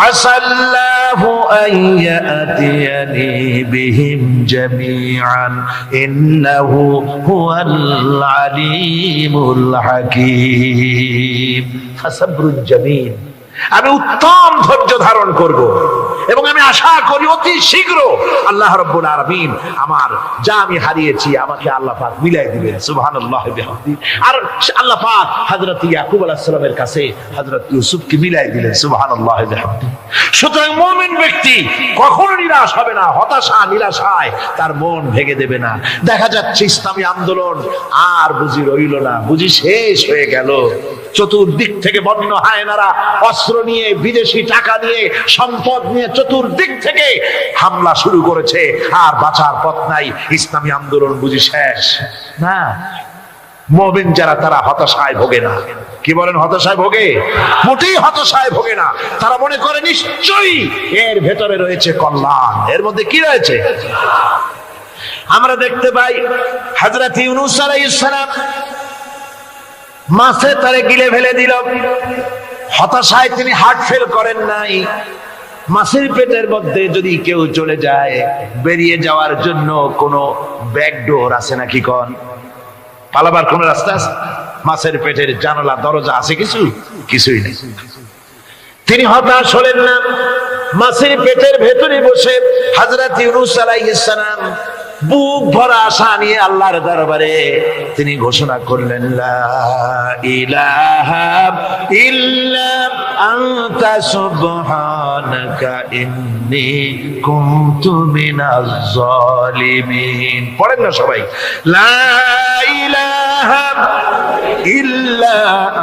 আসাল্লাহু আইয়াতিয়ানি বিহিম জামিআন ইন্নাহু হুয়াল আলিমুল হাকীম। ফাসাবরুন জামিল, আমি উত্তম ধৈর্য ধারণ করব এবং আমি আশা করি অতি শীঘ্র আল্লাহ রাব্বুল আলামিন আমার যা আমি হারিয়েছি আমাকে আল্লাহ পাক মিলাই দিবেন। সুবহানাল্লাহ বিহামদিহি। আর আল্লাহ পাক হযরত ইয়াকুব আলাইহিস সালামের কাছে হযরত ইউসুফকে মিলাই দিলেন। সুবহানাল্লাহ বিহামদিহি। সুতরাং মুমিন ব্যক্তি কখনো নিরাশ হবে না, হতাশা নিরাশায় তার মন ভেঙে দেবে না। দেখা যাচ্ছে ইসলামী আন্দোলন আর বুঝি রইল না, বুঝি শেষ হয়ে গেল। চতুর্দিক থেকে বন্য হায়নারা অস্ত্র নিয়ে, বিদেশি টাকা নিয়ে, সম্পদ নিয়ে চতুর্দিক থেকে হামলা শুরু করেছে, আর বাঁচার পথ নাই। ইসলামী আন্দোলন বুঝি শেষ না। মুমিন যারা, তারা হতাশায় ভোগে না। কি বলেন? হতাশায় ভোগে? মোটেই হতাশায় ভোগে না। তারা মনে করে নিশ্চয়ই এর ভেতরে রয়েছে কল্যাণ। এর মধ্যে কি রয়েছে? আমরা দেখতে পাই হযরত ইউনূস আলাইহিস সালাম মাছে তারে গিলে ফেলে দিল। হতাশায় তিনি হার্ট ফেল করেন নাই। মাছের পেটের মধ্যে যদি কেউ চলে যায়, বেরিয়ে যাওয়ার জন্য কোনো ব্যাকডোর আছে নাকি? কোন পালাবার কোন রাস্তা আছে? মাছের পেটের জানালা দরজা আছে কিছু? কিছুই নেই। তিনি হতাশ হলেন না। মাছের পেটের ভেতরে বসে হযরত ইউনূস আলাইহিস সালাম বুক ভরা আশা নিয়ে আল্লাহর দরবারে তিনি ঘোষণা করলেন, লা ইলাহা ইল্লা আনতা সুবহানাকা ইন্নী কুনতু মিনাজ জালিমিন। পড়েন না সবাই, লা ইলাহা ইল্লা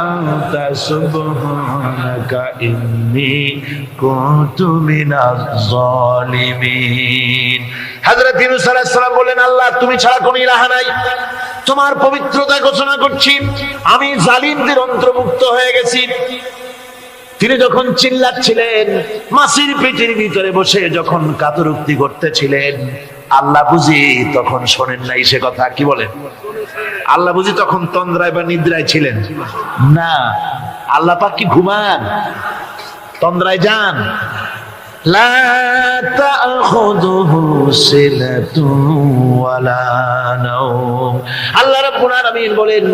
আনতা সুবহানাকা ইন্নী কুনতু মিনাজ জালিমিন। হযরত ইউনূস আলাইহিস সালাম বলেন, আল্লাহ তুমি ছাড়া কোনো ইলাহ নাই, তোমার পবিত্রতা ঘোষণা করছি, আমি জালিমদের অন্তর্ভুক্ত হয়ে গেছি। তিনি যখন চিল্লাচ্ছিলেন, মাছির পেটের ভিতরে বসে যখন কাতরুক্তি করতেছিলেন, আল্লাহ বুঝি তখন শোনেন নাই সে কথা? কি বলেন? আল্লাহ বুঝি তখন তন্দ্রায় বা নিদ্রায় ছিলেন না? আল্লাহ পাক কি ঘুমান? তন্দ্রায় যান? লা তাখুযুহু সিনাতুন ওয়ালা নাওম। আল্লাহ রাব্বুল আলামিন বলেন,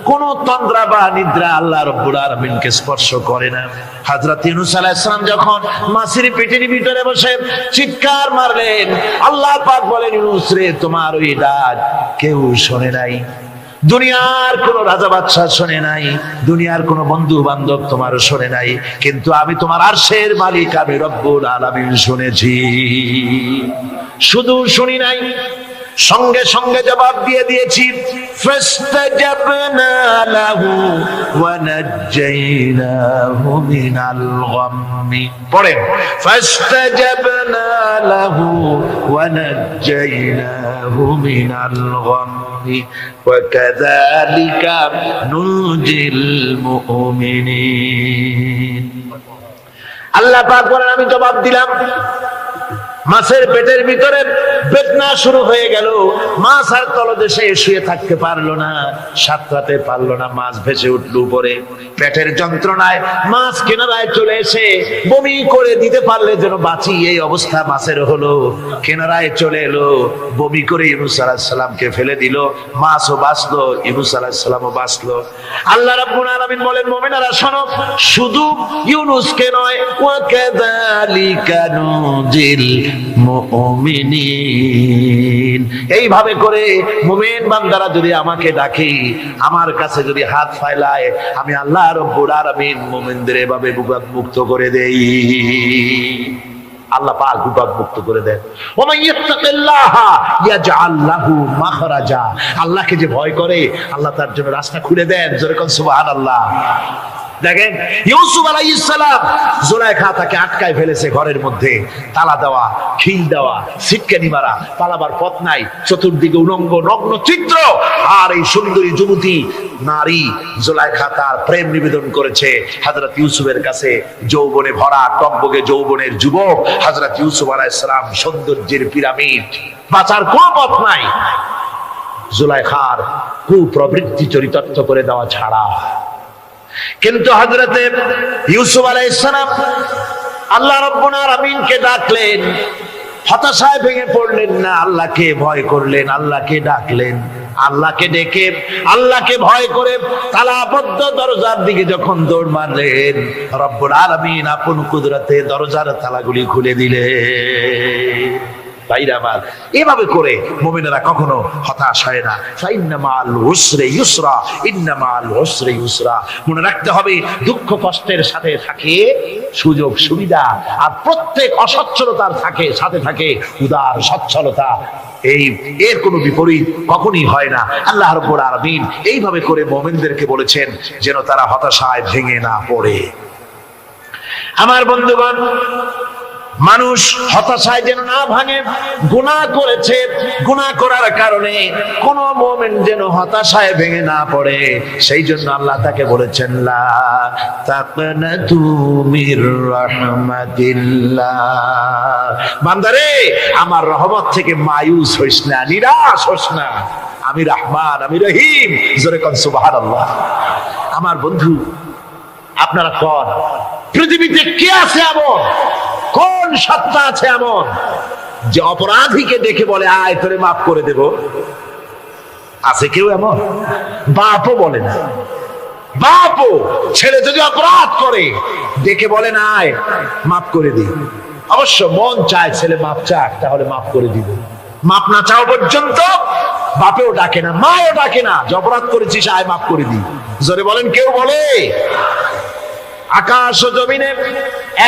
কোন তন্দ্রা বা নিদ্রা আল্লাহ রাব্বুল আলামিনকে স্পর্শ করে না। হযরত ইউনূস আলাইহিস সালাম যখন মাছের পেটের ভিতরে বসে চিৎকার মারলেন, আল্লাহ পাক বলেন, ইউনূস রে, তোমার ওই ডাক কেউ শোনে নাই, দুনিয়ার কোন রাজা বাদশাহ শোনে নাই, দুনিয়ার কোন বন্ধু বান্ধব তোমারও শোনে নাই, কিন্তু আমি তোমার আরশের মালিক আমি রব্বুল আলামিন শুনেছি। শুধু শুনি নাই, সঙ্গে সঙ্গে জবাব দিয়ে দিয়েছি। ফাস্তাজাবনা লাহু ওয়া নাজ্জাইনাহু মিনাল গাম্মি। পড়েন, ফাস্তাজাবনা লাহু ওয়া নাজ্জাইনাহু মিনাল গাম্মি ওয়া কাযালিকা নুনজিল মুমিনিন। আল্লাহ পাক বলেন, আমি জবাব দিলাম। মাছের পেটের ভিতরে বেদনা শুরু হয়ে গেল, মাছ আর তলদেশে শুয়ে থাকতে পারলো না, সাঁতরাতে পারলো না, মাছ ভেসে উঠলো উপরে। পেটের যন্ত্রণায় মাছ কিনারায় চলে এসে বমি করে দিতে পারলে যেন বাঁচি, এই অবস্থা মাছের হলো। কিনারায় চলে এলো, বমি করে ইউনূস আলাইহিস সালামকে ফেলে দিল, মাছও বাঁচলো, ইউনূস আলাইহিস সালামও বাঁচলো। আল্লাহ রাব্বুল আলামিন বলেন, মুমিনেরা শোনো, শুধু ইউনূসকে নয়, ওয়া কাযালিকা নুনজিল মুমিনিন। এইভাবে করে মুমিন বান্দারা যদি আমাকে ডাকে, আমার কাছে যদি হাত ফাইলায়, আমি আল্লাহ রাব্বুল আলামিন মুমিনদের এভাবে মুক্ত করে দেই। আল্লাহ পাক বিপদ মুক্ত করে দেন। ওমান ইয়াত্তাকিল্লাহা ইয়াজআল লাহু মাখরাজা। আল্লাহকে যে ভয় করে, আল্লাহ তার জন্য রাস্তা খুলে দেন। জোরে কোন সুবহানাল্লাহ। দেখেন, ইউসুফ আলাইহিস সালাম, জুলাইখা তাকে আটকায় ফেলেছে ঘরের মধ্যে, তালা দেওয়া, খিল দেওয়া, সিটকানি মারা, পালাবার পথ নাই, চতুর্দিকে উলঙ্গ নগ্ন চিত্র। আর এই সুন্দরী যুবতী নারী জুলাইখা তার প্রেম নিবেদন করেছে হযরত ইউসুফের কাছে। যৌবনে ভরা, টকবগে যৌবনের যুবক হযরত ইউসুফ আলাইহিস সালাম, সৌন্দর্যের পিরামিড, বাঁচার কোনো পথ নাই জুলাইখার কুপ্রবৃত্তি চরিতার্থ করে দেওয়া ছাড়া। কিন্তু হযরতে ইউসুফ আলাইহিস সালাম আল্লাহ রাব্বুল আলামিনকে ডাকলেন, হতাশায় ভেঙে পড়লেন না, আল্লাহকে ভয় করলেন, আল্লাহকে ডাকলেন। আল্লাহকে ডেকে, আল্লাহকে ভয় করে তালাবদ্ধ দরজার দিকে যখন দৌড় মারলেন, রব্বুল আলামিন আপন কুদরতে দরজার তালাগুলি খুলে দিলেন। ভাইরা আমার, এভাবে করে মুমিনেরা কখনো হতাশ হয় না। ফাইন্না মাআল উসরি ইউসরা, ইন্না মাআল উসরি ইউসরা। মনে রাখতে হবে, দুঃখ কষ্টের সাথে থাকে সুযোগ সুবিধা, আর প্রত্যেক অসচ্ছলতার সাথে থাকে উদার সচ্ছলতা। এর কোনো বিপরীত কখনই হয় না। আল্লাহ রাব্বুল আলামিন এইভাবে করে মুমিনদেরকে বলেছেন যেন তারা হতাশায় ভেঙে না পড়ে। আমার বন্ধুগণ, মানুষ হতাশায় যেন না ভাঙে। গুনাহ করেছে, গুনাহ করার কারণে কোন মুমিন যেন হতাশায় ভেঙে না পড়ে, সেই জন্য আল্লাহ তাকে বলেছেন, লা তাকনাতু মির রাহমাতিল্লাহ। বান্দারে, আমার রহমত থেকে মায়ুস হইস না, নিরাশ হইস না। আমি রহমান, আমি রহিম। জোরে কোন সুবহানাল্লাহ। আমার বন্ধু, আপনারা কোন পৃথিবীতে কে আছে এমন, কোন সত্তা আছে এমন যে অপরাধীকে দেখে বলে, আয় তোরে মাফ করে দেব? আছে কেউ এমন? বাপও বলে না। বাপও ছেলে যদি অপরাধ করে দেখে বলে না, আয় মাফ করে দিই। অবশ্য মন চায় ছেলে মাফ চাক, তাহলে মাফ করে দিব। মাপ না চাও পর্যন্ত বাপেও ডাকে না, মাও ডাকে না, যে অপরাধ করেছিস আয় মাফ করে দি। জোরে বলেন, কেউ বলে? আকাশ ও জমিনে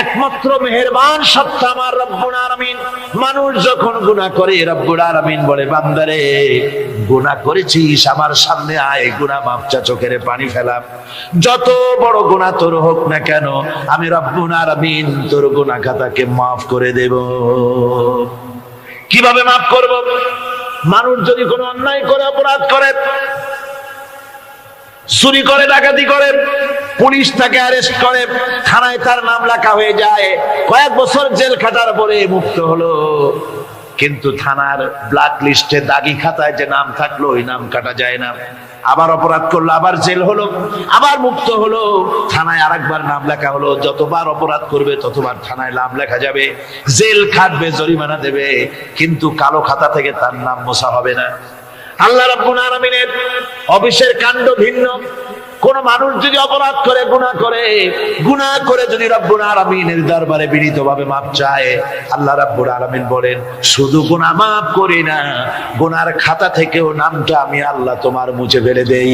একমাত্র মেহেরবান সত্তা আমার রব্বুল আলামিন। মানুষ যখন গুনাহ করে রব্বুল আলামিন বলে, বান্দারে গুনাহ করেছিস আমার সামনে আয়, গুনাহ মাপ চা, চোখের পানি ফেলাম। যত বড় গুনাহ তোর হোক না কেন আমি রব্বুল আলামিন তোর গুনাহ খাতাকে মাফ করে দেব। কিভাবে মাফ করব? মানুষ যদি কোনো অন্যায় করে, অপরাধ করে, চুরি করে, ডাকাতি করে, পুলিশ তাকে অ্যারেস্ট করে, থানায় তার নাম লেখা হয়ে যায়, কয়েক বছর জেল খাটার পরে মুক্ত হলো, কিন্তু থানার ব্ল্যাক লিস্টে দাগি খাতায় যে নাম থাকলো ওই নাম কাটা যায় না। আবার অপরাধ করলো, আবার জেল হলো, আবার মুক্ত হলো, থানায় আরেকবার নাম লেখা হলো। যতবার অপরাধ করবে ততবার থানায় নাম লেখা যাবে, জেল খাটবে, জরিমানা দেবে, কিন্তু কালো খাতা থেকে তার নাম মোছা হবে না। আল্লাহ রাব্বুল আলামিনের অফিসের কাণ্ড ভিন্ন। কোন মানুষ যদি অপরাধ করে, গুনাহ করে যদি রব্বুল আলামিনের দরবারে বিনীতভাবে মাপ চায়, আল্লাহ রাব্বুল আলামিন বলেন, শুধু গুনাহ মাফ করি না, গুনার খাতা থেকেও নামটা আমি আল্লাহ তোমার মুছে ফেলে দেই।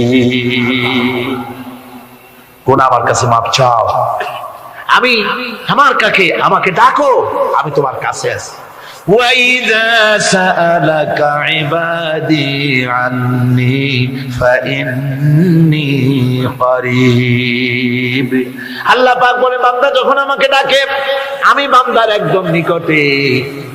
গুনাহ আমার কাছে মাপ চাও, আমি আমাকে ডাকো, আমি তোমার কাছে আছি। وَإِذَا سَأَلَكَ عِبَادِي عَنِّي فَإِنِّي قَرِيبٌ। আল্লাহ পাক বলে, বান্দা যখন আমাকে ডাকে আমি বান্দার একদম নিকটে,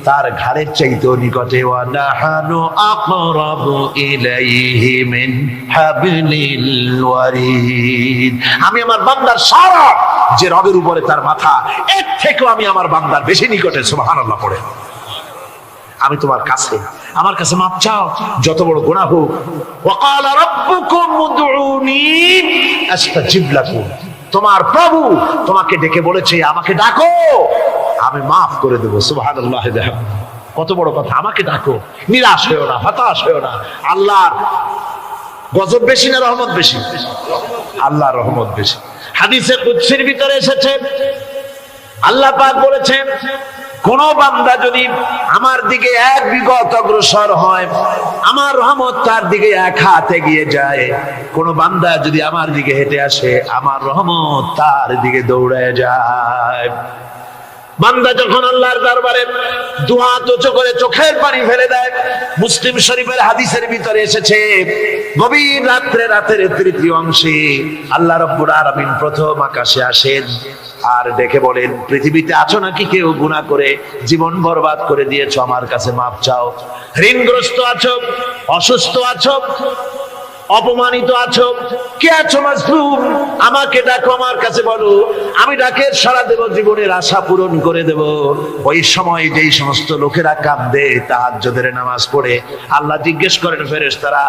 তার ঘাড়ের চাইতেও নিকটে। ওয়া নাহানু আকরাবু ইলাইহি মিন হাবলিল ওয়ারিদ। আমি আমার বান্দার সারা যে রগের উপরে তার মাথা, এর থেকেও আমি আমার বান্দার বেশি নিকটে। সুবহানাল্লাহ পড়ে। আমি তোমার কাছে, আমার কাছে মাপ চাও, যত বড় গুনাহ হোক। ওয়াকালা রাব্বুকুম উদউনি আস্তাজিব লাকুম। তোমার প্রভু তোমাকে ডেকে বলেছে আমাকে ডাকো, আমি মাফ করে দেব। সুবহানাল্লাহ। কত বড় কথা, আমাকে ডাকো, নিরাশ হয়েও না, হতাশ হয়েও না। আল্লাহর গজব বেশি না রহমত বেশি? আল্লাহর রহমত বেশি। হাদিসে কুদসির ভিতরে এসেছে, আল্লাহ পাক বলেছেন, কোন বান্দা যদি আমার দিকে এক বিগত অগ্রসর হয়, আমার রহমত তার দিকে এক হাত এগিয়ে যায়। কোন বান্দা যদি আমার দিকে হেঁটে আসে, আমার রহমত তার দিকে দৌড়ে যায়। বান্দা যখন আল্লাহর দরবারে দুহাত উঁচু করে চোখের পানি ফেলে দেয়, মুসলিম শরীফের হাদিসের ভিতরে এসেছে, গভীর রাত্রে, রাতের তৃতীয় অংশে আল্লাহ রাব্বুল আলামিন প্রথম আকাশে আসেন আর ডেকে বলেন, পৃথিবীতে আছো নাকি কেউ গুনাহ করে জীবন বরবাদ করে দিয়েছো, আমার কাছে মাপ চাও। ঋণগ্রস্ত আছো, অসুস্থ আছো, অপমানিত আছো, কে আছো মাজলুম, আমাকে ডাকো, আমার কাছে বলো, আমি ডাকের সাড়া দেব, জীবনের আশা পূরণ করে দেব। ওই সময় যেই সমস্ত লোকেরা কাঁদে তাহাজ্জুদের নামাজ পড়ে, আল্লাহ জিজ্ঞেস করেন ফেরেশতারা,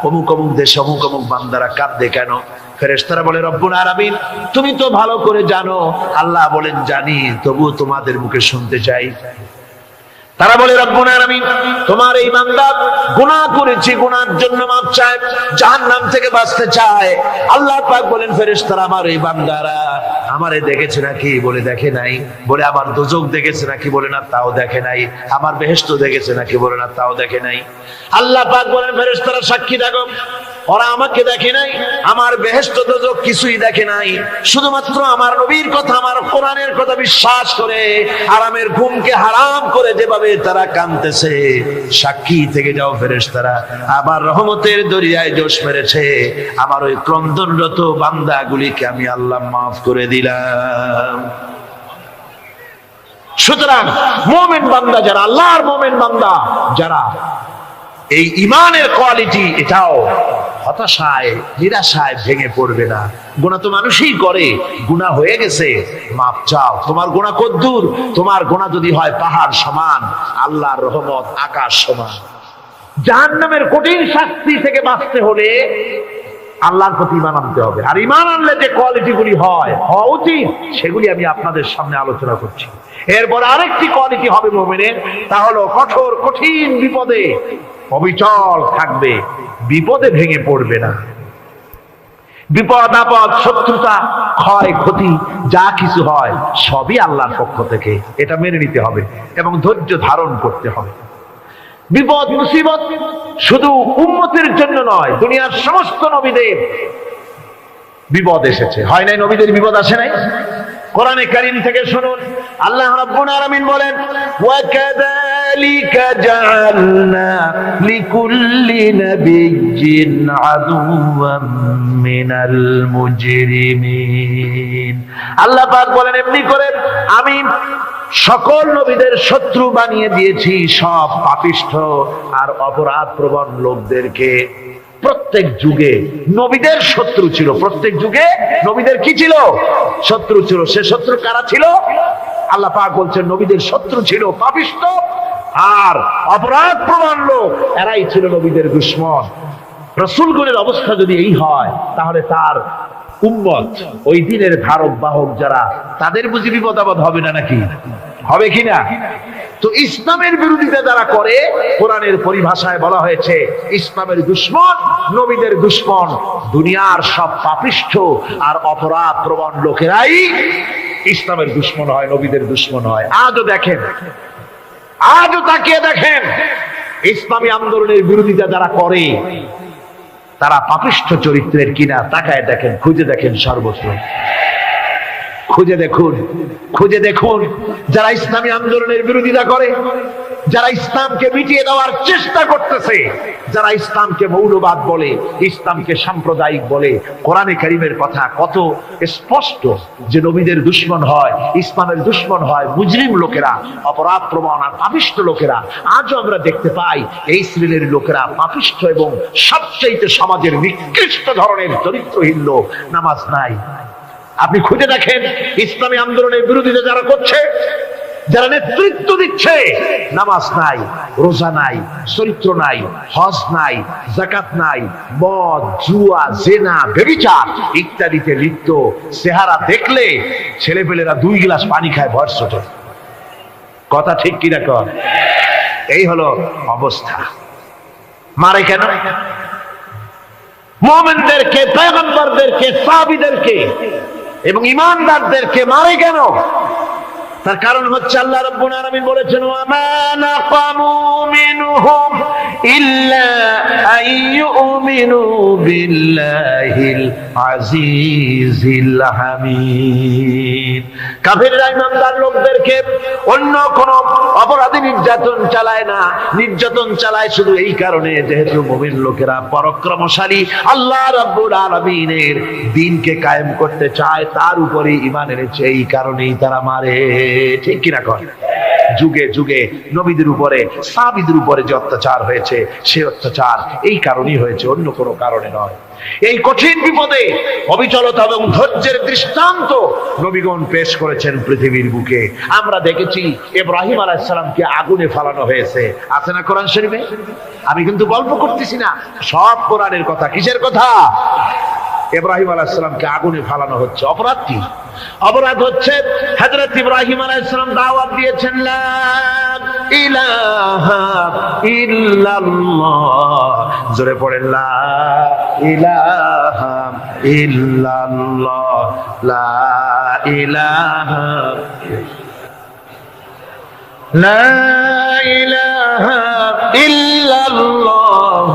অমুক অমুক দেশে অমুক অমুক বান্দারা কাঁদে কেন? ফেরেশতারা বলে, রব্বুল আলামিন তুমি তো ভালো করে জানো। আল্লাহ বলেন, জানি, তবু তোমাদের মুখে শুনতে চাই। তারা বলে, রব্বুল আলামিন তোমার এই বান্দা গুনাহ করেছে, গুনাহর জন্য মাপ চায়, জাহান্নাম থেকে বাঁচতে চায়। আল্লাহ পাক বলেন, ফেরেশতারা আমার এই বান্দারা আমারে দেখেছে নাকি? বলে, দেখে নাই। বলে, আমার দোজখ দেখেছে নাকি? বলে, না, তাও দেখে নাই। আমার বেহেশত দেখেছে নাকি? বলে, না, তাও দেখে নাই। আল্লাহ পাক বলেন, ফেরেশতারা সাক্ষী থাকো, ওরা আমাকে দেখে নাই, আমার বেহেশত দোজখ কিছুই দেখে নাই, শুধুমাত্র আমার নবীর কথা, আমার কোরআনের কথা বিশ্বাস করে আরামের ঘুমকে হারাম করে যেভাবে তারা কাঁদতেছে, সাক্ষী থেকে যাও ফেরেশতারা, আবার রহমতের দরিয়ায় জোশ মেরেছে আমার ওই ক্রন্দনরত বান্দাগুলিকে আমি আল্লাহ মাফ করে দিলাম। সুতরাং মুমিন বান্দা যারা, আল্লাহর মুমিন বান্দা যারা, এই ইমানের কোয়ালিটি, এটাও হতাশায়, নিরাশায় ভেঙে পড়বে না। গুনাহ তো মানুষই করে, গুনাহ হয়ে গেছে, মাপ চাও। তোমার গুনাহ কদ্দূর? তোমার গুনাহ যদি হয় পাহাড় সমান, আল্লাহর রহমত আকাশ সমান। জাহান্নামের কঠিন শাস্তি থেকে বাঁচতে হলে আল্লাহর প্রতি ঈমান আনতে হবে। আর ঈমান আনলে যে কোয়ালিটি গুলি হওয়া উচিত, সেগুলি আমি আপনাদের সামনে আলোচনা করছি। এরপর আরেকটি কোয়ালিটি হবে মুমিনের, তা হলো কঠোর কঠিন বিপদে অবিচল থাকবে, বিপদে ভেঙে পড়বে না। বিপদ আপদ, শত্রুতা, ক্ষয় ক্ষতি যা কিছু হয় সবই আল্লাহর পক্ষ থেকে, এটা মেনে নিতে হবে এবং ধৈর্য ধারণ করতে হবে। বিপদ মুসিবত শুধু উম্মতের জন্য নয়, দুনিয়ার সমস্ত নবীদের বিপদ এসেছে। হয় নাই নবীদের বিপদ আসে নাই? কোরআনে কারীম থেকে শুনুন, আল্লাহ রাব্বুল আলামিন বলেন, ওয়া কাযালিকা জাআলনা লিকুল্লি নাবিয়্যিন আদুওয়াম মিনাল মুজরিমিন। আল্লাহ পাক বলেন, এমনি করে আমি সকল নবীদের শত্রু বানিয়ে দিয়েছি সব পাপিষ্ঠ আর অপরাধ প্রবণ লোকদেরকে। প্রত্যেক যুগে নবীদের শত্রু ছিল, প্রত্যেক যুগে নবীদের কি ছিল? শত্রু ছিল। সে শত্রু কারা ছিল? আল্লাহ পাক বলছেন নবীদের শত্রু ছিল পাপিষ্ঠ আর অপরাধ প্রবণ লোক, এরাই ছিল নবীদের দুশমন। রাসূলগণের অবস্থা যদি এই হয়, তাহলে তার উম্মত, ওই দিনের ধারক বাহক যারা, তাদের বুঝি বিপদ আপদ হবে না নাকি? হবে কিনা? তো ইসলামের বিরোধিতা যারা করে, কোরআনের পরিভাষায় বলা হয়েছে ইসলামের দুশমন, নবীদের দুশমন। দুনিয়ার সব পাপিষ্ঠ আর অপরাধ প্রবণ লোকেরাই ইসলামের দুশমন হয়, নবীদের দুশমন হয়। আজও দেখেন, আজও তাকিয়ে দেখেন, ইসলামী আন্দোলনের বিরোধিতা যারা করে তারা পাপিষ্ঠ চরিত্রের কিনা তাকায় দেখেন, খুঁজে দেখেন, সর্বত্র খুঁজে দেখুন, খুঁজে দেখুন। যারা ইসলামী আন্দোলনের বিরোধিতা করে, যারা ইসলামকে মিটিয়ে দেওয়ার চেষ্টা করতেছে, যারা ইসলামকে মৌলবাদ বলে, ইসলামকে সাম্প্রদায়িক বলে, কোরআনে কারীমের কথা কত স্পষ্ট যে নবীদের দুশমন হয়, ইসলামের দুশমন হয় মুজরিম লোকেরা, অপরাধ প্রবণ আর পাপিষ্ঠ লোকেরা। আজও আমরা দেখতে পাই এই শ্রেণীর লোকেরা পাপিষ্ঠ এবং সবচেয়ে সমাজের নিকৃষ্ট ধরনের চরিত্রহীন লোক। নামাজ নাই। আপনি খুঁজে দেখেন ইসলামী আন্দোলনের বিরোধিতা যারা করছে, যারা নেতৃত্ব দিচ্ছে, নামাজ নাই, রোজা নাই, চরিত্র নাই, হজ নাই, যাকাত নাই, মদ, জুয়া, জেনা, ব্যভিচার ইত্যাদিতে লিপ্ত। চেহারা দেখলে ছেলেপেলেরা 2 গ্লাস পানি খায় ভর ছোট। কথা ঠিক কিনা কর? এই হলো অবস্থা। মারে কেন? মুমিনদেরকে, পয়গম্বরদেরকে, সাহাবীদেরকে এবং ঈমানদারদেরকে মারে কেন? তার কারণ হচ্ছে আল্লাহ রাব্বুল আলামিন বলেছেন, ওয়া মা নাকামু মিনহুম ইল্লা আইয়ুমিনু বিল্লাহিল আজিজিল হামিদ। কাফিররা ঈমানদার লোকদেরকে অন্য কোন অপরাধী নির্যাতন চালায় না, নির্যাতন চালায় শুধু এই কারণে যেহেতু মুমিন লোকেরা পরাক্রমশালী, আল্লাহ রাব্বুল আলামিনের দ্বীনকে কায়েম করতে চায়, তার উপরে ঈমান এনেছে, এই কারণেই তারা মারে। ঠিক কিনা কর? যুগে যুগে নবীদের উপরে, সাহাবীদের উপরে যে অত্যাচার হয়েছে, সে অত্যাচার এই কারণেই হয়েছে, অন্য কোনো কারণে নয়। এই কঠিন বিপদে অবিচলতা এবং ধৈর্যের দৃষ্টান্ত নবীগণ পেশ করেছেন পৃথিবীর বুকে। আমরা দেখেছি ইব্রাহিম আলাইহিস সালামকে আগুনে ফেলানো হয়েছে, আছে না কোরআন শরীফে? আমি কিন্তু গল্প করতেছি না, সব কোরআনের কথা। কিসের কথা? ইব্রাহিম আলাইহিস সালামকে আগুনে ফেলানো হচ্ছে। অপরাধ কি? অপরাধ হচ্ছে হযরত ইব্রাহিম আলাইহিস সালাম দাওয়াত দিয়েছেন, লা ইলাহা ইল্লাল্লাহ। জোরে পড়েন, লা ইলাহা ইল্লাল্লাহ, লা ইলাহা, লা ইলাহা ইল্লাল্লাহ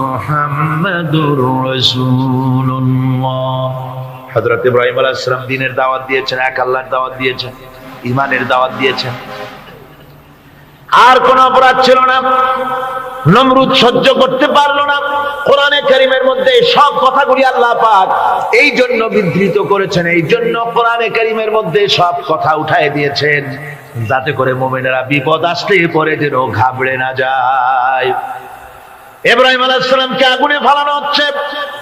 মুহাম্মাদুর রাসূলুল্লাহ। হযরত ইব্রাহিম আলাইহিস সালাম দ্বীনের দাওয়াত দিয়েছেন, এক আল্লাহর দাওয়াত দিয়েছেন, ঈমানের দাওয়াত দিয়েছেন। আর কোন অপরাধ ছিল না। নমরুদ সহ্য করতে পারলো না। কোরআনে কারীমের মধ্যে সব কথাগুলি আল্লাহ পাক এই জন্য বিধৃত করেছেন, এই জন্য কোরআনে কারীমের মধ্যে সব কথা উঠায় দিয়েছেন, যাতে করে মুমিনেরা বিপদ আসলে পরে যেন ঘাবড়ে না যায়। ইব্রাহিম আলাইহিস সালামকে আগুনে ফেলানো হচ্ছে।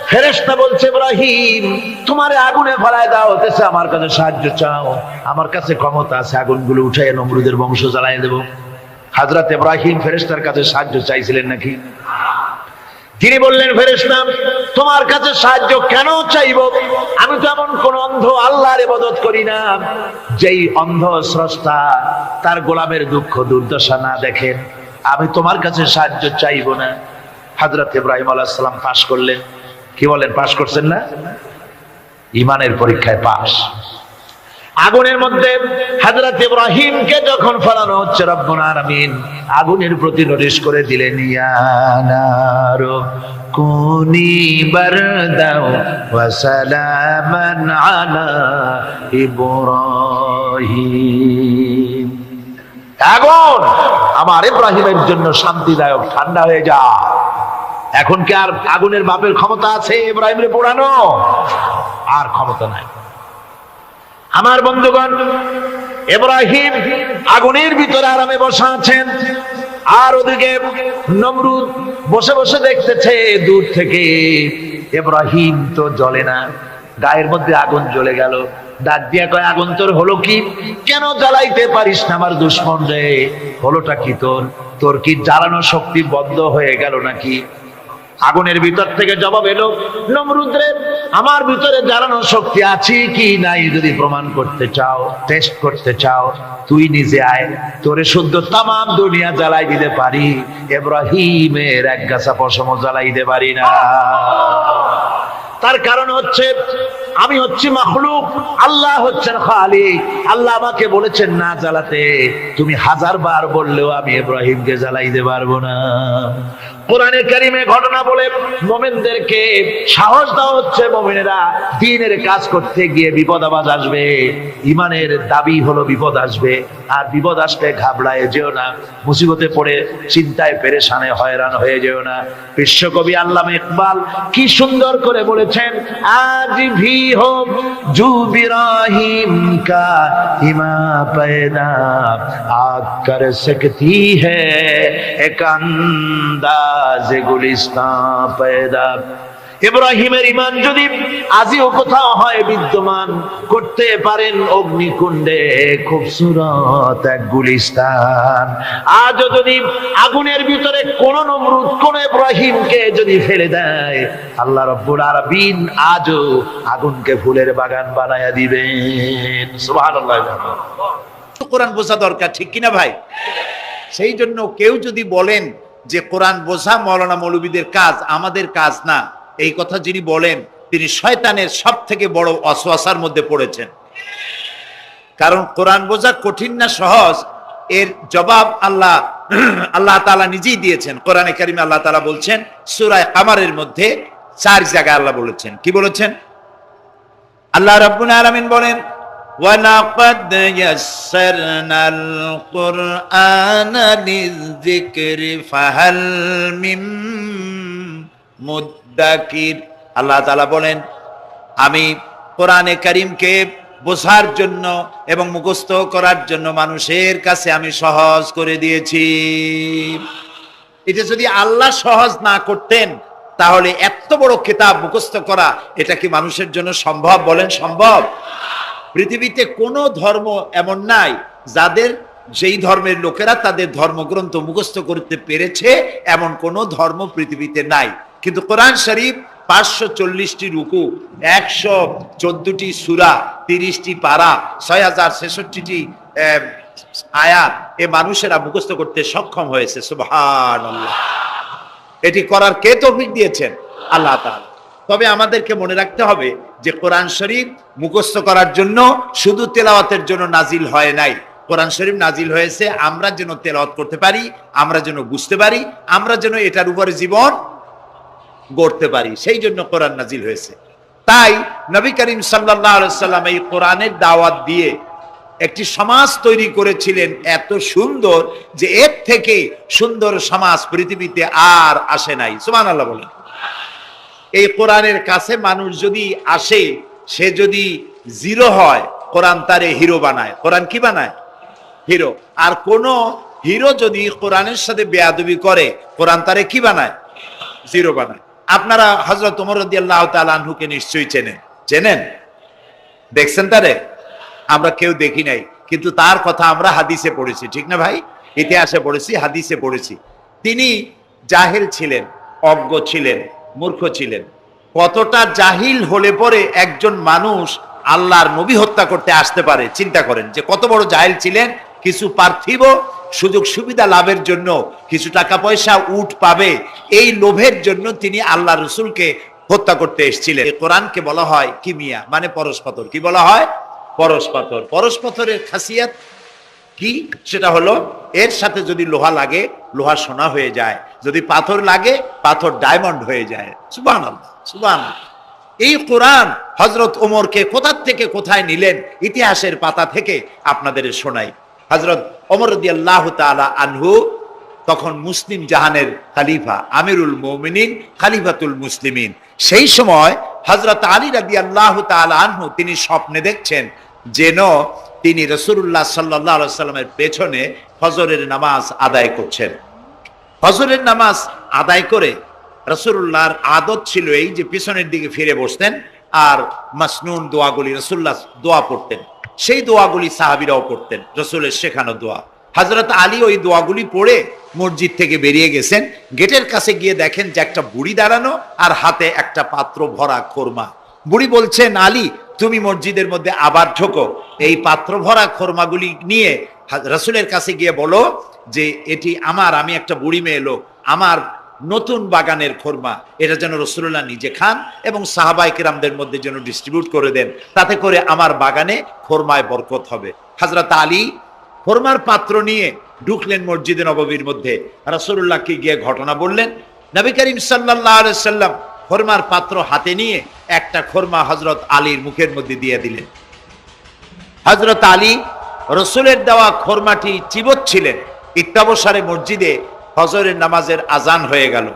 ফেরেশতা বলছে, ইব্রাহিম তোমারে আগুনে ফেলায় দেওয়া হতেছে, আমার কাছে সাহায্য চাও, আমার কাছে ক্ষমতা আছে, আগুনগুলো উঠায় নমরুদের বংশ জ্বালায় দেব। হযরত ইব্রাহিম ফেরেশতার কাছে সাহায্য চাইছিলেন নাকি? তিনি বললেন, ফেরেশতা তোমার কাছে সাহায্য কেন চাইব? আমি তো এমন কোন অন্ধ আল্লাহর ইবাদত করি না যেই অন্ধ স্রষ্টা তার গোলামের দুঃখ দুর্দশা না দেখেন। আমি তোমার কাছে সাহায্য চাইব না। হযরত ইব্রাহিম আলাইহিস সালাম পাশ করলেন। কি বলেন, পাশ করছেন না? ঈমানের পরীক্ষায় পাশ। আগুনের মধ্যে হযরত ইব্রাহিমকে যখন ফেলানো হচ্ছে, রব্বুল আলামিন আগুনের প্রতি নোটিশ করে দিলেন, ইয়া নারু কুনি বারদাও ওয়া সালামান আলা ইব্রাহিম। আগুন আমার ইব্রাহিমের জন্য শান্তিদায়ক, ঠান্ডা হয়ে যা। এখন কি আর আগুনের বাপের ক্ষমতা আছে ইব্রাহিমের পোড়ানো? আর ক্ষমতা নাই। আমার বন্ধুগণ, ইব্রাহিম আগুনের ভিতরে আরামে বসা আছেন, আর ওদিকে নমরুদ বসে বসে দেখতেছে দূর থেকে ইব্রাহিম তো জ্বলে না, গায়ের মধ্যে আগুন জ্বলে গেল। ডাক দিয়া কয়, আগুন তোর হলো কি? কেন জ্বালাইতে পারিস না আমার দুশমন রে? হলোটা কি তোর? তোর কি জ্বালানো শক্তি বন্ধ হয়ে গেল নাকি? আগুনের ভিতর থেকে জবাব এলো, নমরুদ রে, আমার ভিতরে জ্বালানো শক্তি আছে কি নাই যদি প্রমাণ করতে চাও, টেস্ট করতে চাও, তুই নিজে আয়, তোরে শুদ্ধ তামাম দুনিয়া জ্বালাই দিতে পারি, ইব্রাহিমের এক গাছা পশমও জ্বালাই দিতে পারি না। তার কারণ হচ্ছে আমি হচ্ছি মাখলুক, আল্লাহ হচ্ছেন খালিক। আল্লাহ আমাকে বলেছেন না জ্বালাতে, তুমি 1000 বার বললেও আমি ইব্রাহিমকে জ্বালাইতে পারবো না। কোরআনে কারিমে ঘটনা বলে মুমিনদেরকে সাহস দেওয়া হচ্ছে, মুমিনেরা দ্বীনের কাজ করতে গিয়ে বিপদ আবাজ আসবে, ঈমানের দাবি হলো বিপদ আসবে, আর বিপদ আসলে ঘাবড়ায় যেও না, মুসিবতে পড়ে চিন্তায় পেরেশানে হয়রান হয়ে যেও না। বিশ্বকবি আল্লামা ইকবাল কি সুন্দর করে বলেছেন, আজ ভি হো জু ইব্রাহিম কা হিমা पैदा आग कर सकती है एक अंदाज गुलिस्तान पैदा। ইব্রাহিমের ঈমান যদি আজিও কোথাও হয় বিদ্যমান, করতে পারেন অগ্নিকুণ্ডে খুবসুরত এক গুলিস্তান। আজও যদি আগুনের ভিতরে কোন নমরুদ কোন ইব্রাহিমকে যদি ফেলে দেয়, আল্লাহ রাব্বুল আলামিন আজও আগুনকে ফুলের বাগান বানায়া দিবেন। সুবহানাল্লাহ। কোরআন বোঝা দরকার, ঠিক কিনা ভাই? সেই জন্য কেউ যদি বলেন যে কোরআন বোঝা মাওলানা মৌলবীদের কাজ, আমাদের কাজ না, এই কথা যিনি বলেন তিনি শয়তানের সব থেকে বড় ওয়াসওয়াসার মধ্যে পড়েছেন। কারণ কোরআন বোঝা কঠিন না সহজ, এর জবাব আল্লাহ তাআলা নিজেই দিয়েছেন। কোরআনে কারিমে আল্লাহ তাআলা বলছেন সূরা কামারের মধ্যে 4 জায়গায় আল্লাহ বলেছেন, কি বলেছেন? আল্লাহ রাব্বুল আলামিন বলেন, وَلَقَدْ يَسَّرْنَا الْقُرْآنَ لِلذِّكْرِ فَهَلْ مِن মুদ্দাকির। আল্লাহ তাআলা বলেন, আমি কোরআনে কারীমকে বোঝার জন্য এবং মুখস্থ করার জন্য মানুষের কাছে আমি সহজ করে দিয়েছি। এটা যদি আল্লাহ সহজ না করতেন, তাহলে এত বড় কিতাব মুখস্থ করা এটা কি মানুষের জন্য সম্ভব? বলেন, সম্ভব? পৃথিবীতে কোনো ধর্ম এমন নাই যাদের, যেই ধর্মের লোকেরা তাদের ধর্মগ্রন্থ মুখস্থ করতে পেরেছে, এমন কোন ধর্ম পৃথিবীতে নাই। কিন্তু কোরআন শরীফ 540টি রুকু, 114টি সূরা, 30টি পারা, 6066টি আয়াত এ মানুষেরা মুখস্থ করতে সক্ষম হয়েছে। সুবহানাল্লাহ। এটি করার কে তৌফিক দিয়েছেন? আল্লাহ তাআলা। তবে আমাদেরকে মনে রাখতে হবে যে কোরআন শরীফ মুখস্থ করার জন্য শুধু তেলাওয়াতের জন্য নাজিল হয় নাই। কোরআন শরীফ নাজিল হয়েছে আমরা যেন তেলাওয়াত করতে পারি, আমরা যেন বুঝতে পারি, আমরা যেন এটার উপরে জীবন গড়তে পারি, সেই জন্য কোরআন নাজিল হয়েছে। তাই নবী করিম সাল্লাল্লাহু আলাইহি সাল্লাম এই কোরআনের দাওয়াত দিয়ে একটি সমাজ তৈরি করেছিলেন এত সুন্দর, যে এর থেকে সুন্দর সমাজ পৃথিবীতে আর আসে নাই। সুবহানাল্লাহ বলেন। এই কোরআনের কাছে মানুষ যদি আসে, সে যদি জিরো হয়, কোরআন তারে হিরো বানায়। কোরআন কি বানায়? হিরো। আর কোন হিরো যদি কোরআনের সাথে বেয়াদবি করে, কোরআন তারে কি বানায়? জিরো বানায়। আপনারা হযরত ওমর রাদিয়াল্লাহু তাআলা আনহুকে নিশ্চয়ই চেনেন, দেখছেন তারে? আমরা কেউ দেখি নাই, কিন্তু তার কথা আমরা হাদিসে পড়েছি, ঠিক না ভাই? ইতিহাসে পড়েছি, হাদিসে পড়েছি। তিনি জাহিল ছিলেন, অজ্ঞ ছিলেন, মূর্খ ছিলেন। কতটা জাহিল হলে পরে একজন মানুষ আল্লাহর নবী হত্যা করতে আসতে পারে, চিন্তা করেন যে কত বড় জাহিল ছিলেন। কিছু পার্থিব সুযোগ সুবিধা লাভের জন্য, কিছু টাকা পয়সা উট পাবে, এই লোভের জন্য তিনি আল্লাহ রসুলকে হত্যা করতে এসেছিলেন। কোরআনকে বলা হয় কিমিয়া, মানে পরস্পর। কি বলা হয়? পরশ পাথর। পরশ পাথরের খাসিয়াত কি? সেটা হলো এর সাথে যদি লোহা লাগে লোহা সোনা হয়ে যায়, যদি পাথর লাগে পাথর ডায়মন্ড হয়ে যায়। সুবহানাল্লাহ, সুবহানাল্লাহ। এই কোরআন হযরত ওমরকে কোথা থেকে কোথায় নিলেন ইতিহাসের পাতা থেকে আপনাদের শোনাই। হযরত ওমর রাদিয়াল্লাহু তাআলা আনহু তখন মুসলিম জাহানের খলিফা, আমিরুল মুমিনিন, খলিফাতুল মুসলিমিন। সেই সময় হযরত আলী রাদিয়াল্লাহু তাআলা আনহু তিনি স্বপ্নে দেখছেন যেন তিনি রাসূলুল্লাহ সাল্লাল্লাহু আলাইহি সাল্লামের পেছনে ফজরের নামাজ আদায় করছেন। ফজরের নামাজ আদায় করে রাসূলুল্লাহর আদত ছিল এই যে পিছনের দিকে ফিরে বসতেন আর মাসনুন দোয়াগুলি রাসূলুল্লাহ দোয়া পড়তেন, সেই দোয়াগুলি সাহাবীরাও পড়তেন, রাসূলের শেখানো দোয়া। হযরত আলী ওই দোয়াগুলি পড়ে মসজিদ থেকে বেরিয়ে গেছেন। গেটের কাছে গিয়ে দেখেন যে একটা বুড়ি দাঁড়ানো আর হাতে একটা পাত্র ভরা খোরমা। বুড়ি বলছেন, আলী তুমি মসজিদের মধ্যে আবার ঢোকো, এই পাত্র ভরা খোরমাগুলি নিয়ে রাসূলের কাছে গিয়ে বলো যে এটি আমার, আমি একটা বুড়ি মেয়ে লোক, আমার নতুন বাগানের খোরমা, এটা যেন রাসূলুল্লাহ নিজে খান এবং সাহাবায়ে কেরামদের মধ্যে যেন ডিস্ট্রিবিউট করে দেন, তাতে করে আমার বাগানে খোরমায় বরকত হবে। হযরত আলী খোরমার পাত্র নিয়ে ঢুকলেন মসজিদে নববীর মধ্যে। রাসূলুল্লাহকে গিয়ে ঘটনা বললেন। নবী করিম সাল্লাল্লাহু আলাইহি সাল্লাম খোরমার পাত্র হাতে নিয়ে একটা খোরমা হযরত আলীর মুখের মধ্যে দিয়ে দিলেন। হযরত আলী রাসূলের দেওয়া খোরমাটি চিবোচ্ছিলেন। ইত্যাবসারে মসজিদে ফজরের নামাজের আজান হয়ে গেল।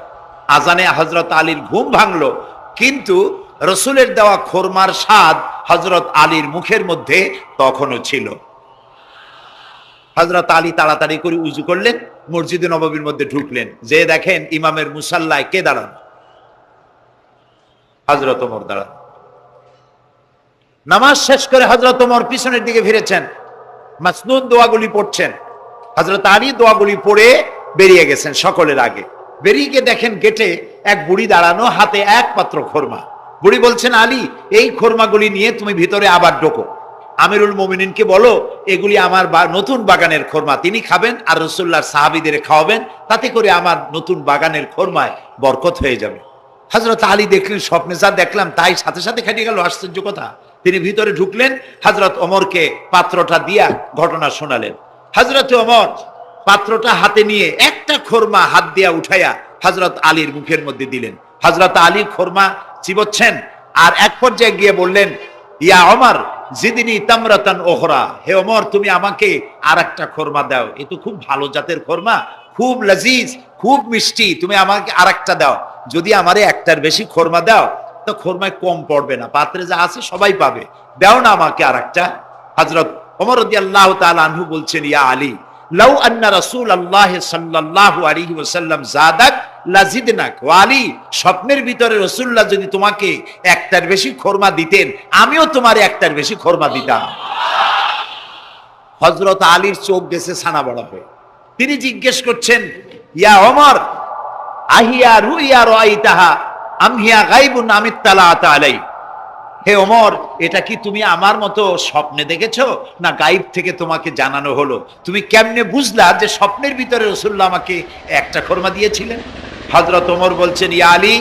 আজানে হযরত আলীর ঘুম ভাঙলো, কিন্তু রাসূলের দেওয়া খোরমার স্বাদ হযরত আলীর মুখের মধ্যে তখনও ছিল। হযরত আলী তাড়াতাড়ি করে উযু করলেন, মসজিদে নববীর মধ্যে ঢুকলেন, যে দেখেন ইমামের মুসাল্লায় কে দাঁড়ান? হযরত ওমর দাঁড়ান। নামাজ শেষ করে হযরত ওমর পিছনের দিকে ফিরেছেন, মাসনুন দোয়াগুলি পড়ছেন। হযরত আলী দোয়াগুলি পড়ে বেরিয়ে গেছেন সকলের আগে। বেরিয়ে গিয়ে দেখেন গেটে এক বুড়ি দাঁড়ানো, হাতে এক পাত্র খোরমা। বুড়ি বলছেন, আলী এই খোরমাগুলি নিয়ে তুমি ভিতরে আবার ঢোকো, আমিরুল মুমিনিনকে বলো এগুলি আমার নতুন বাগানের খোরমা, তিনি খাবেন আর রাসূলুল্লাহর সাহাবীদের খাওয়াবেন, তাতে করে আমার নতুন বাগানের খোরমায় বরকত হয়ে যাবে। হযরত আলী দেখলেন স্বপ্নে যা দেখলাম তাই সাথে সাথে খেটে গেল, আশ্চর্য কথা। তিনি ভিতরে ঢুকলেন, হযরত ওমরকে পাত্রটা দিয়া ঘটনা শোনালেন। হযরত ওমর পাত্রটা হাতে নিয়ে একটা খোরমা হাত দিয়া উঠাইয়া হযরত আলীর মুখের মধ্যে দিলেন। হযরত আলী খোরমা চিবোচ্ছেন আর এক পর্যায়ে গিয়ে বললেন, ইয়া ওমর জিদনি তামরাতান ওখরা, হে ওমর তুমি আমাকে আর একটা খোরমা দাও, এ তো খুব ভালো জাতের খোরমা, খুব লজিজ, খুব মিষ্টি, তুমি আমাকে আর একটা দাও। যদি আমারে একটার বেশি খোরমা দাও তো খোরমায় কম পড়বে না, পাত্রে যা আছে সবাই পাবে, দাও না আমাকে আর একটা। হযরত ওমর রাদিয়াল্লাহু তাআলা আনহু বলছেন, ইয়া আলী লাউ আন্না রাসূলুল্লাহ সাল্লাল্লাহু আলাইহি ওয়াসাল্লাম যাদাক লাজিদনাক। ওয়া আলী স্বপ্নের ভিতরে রাসূলুল্লাহ যদি তোমাকে একটার বেশি খোরমা দিতেন আমিও তোমারে একটার বেশি খোরমা দিতাম। হযরত আলীর চোখ গেছে ছানা বড় হয়ে। তিনি জিজ্ঞেস করছেন, ইয়া ওমর আহিয়া রুইয়া রাইতাহা আম হিয়া গায়বুন আমিত্তালাত আলাই। হে ওমর এটা কি তুমি আমার মতো স্বপ্নে দেখেছো না গায়েব থেকে তোমাকে জানানো হলো? তুমি কেমনে বুঝলা যে স্বপ্নের ভিতরে রাসূলুল্লাহ আমাকে একটা খোরমা দিয়েছিলেন? হযরত ওমর বলছেন, ইয়া আলী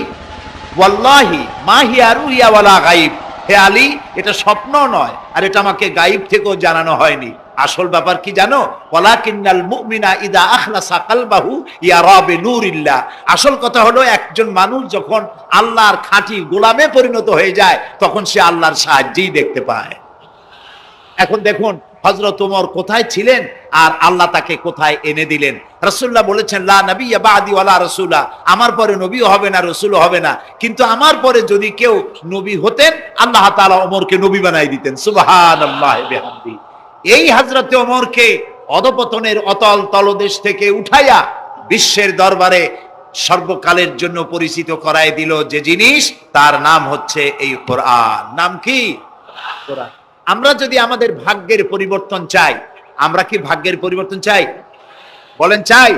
ওয়াল্লাহি মা হিয়া রুইয়া ওয়ালা গায়ব। হে আলী এটা স্বপ্ন নয় আর এটা আমাকে গায়েব থেকেও জানানো হয়নি। আসল ব্যাপার কি জানো? ওয়ালাকিন্নাল মুমিনা ইদা আখলাসা কলবাহু ইয়ারা বিনুরিল্লাহ। আসল কথা হলো একজন মানুষ যখন আল্লাহর খাঁটি গোলামে পরিণত হয়ে যায় তখন সে আল্লাহর সাহায্যই দেখতে পায়। এখন দেখুন হযরত ওমর কোথায় ছিলেন আর আল্লাহ তাকে কোথায় এনে দিলেন। রাসূলুল্লাহ বলেছেন, লা নাবিয়্যা বা'দি ওয়ালা রাসূলা, আমার পরে নবীও হবে না রাসূলও হবে না, কিন্তু আমার পরে যদি কেউ নবী হতেন আল্লাহ তাআলা ওমরকে নবী বানাই দিতেন। সুবহানাল্লাহি বিহামদি। এই হযরত ওমরকে অধপতনের অতল তলদেশ থেকে উঠাইয়া বিশ্বের দরবারে সর্বকালের জন্য পরিচিত করায় দিল যে জিনিস, তার নাম হচ্ছে এই কোরআন। নাম কি? কোরআন। আমরা যদি আমাদের ভাগ্যের পরিবর্তন চাই, আমরা কি ভাগ্যের পরিবর্তন চাই? বলেন চাই?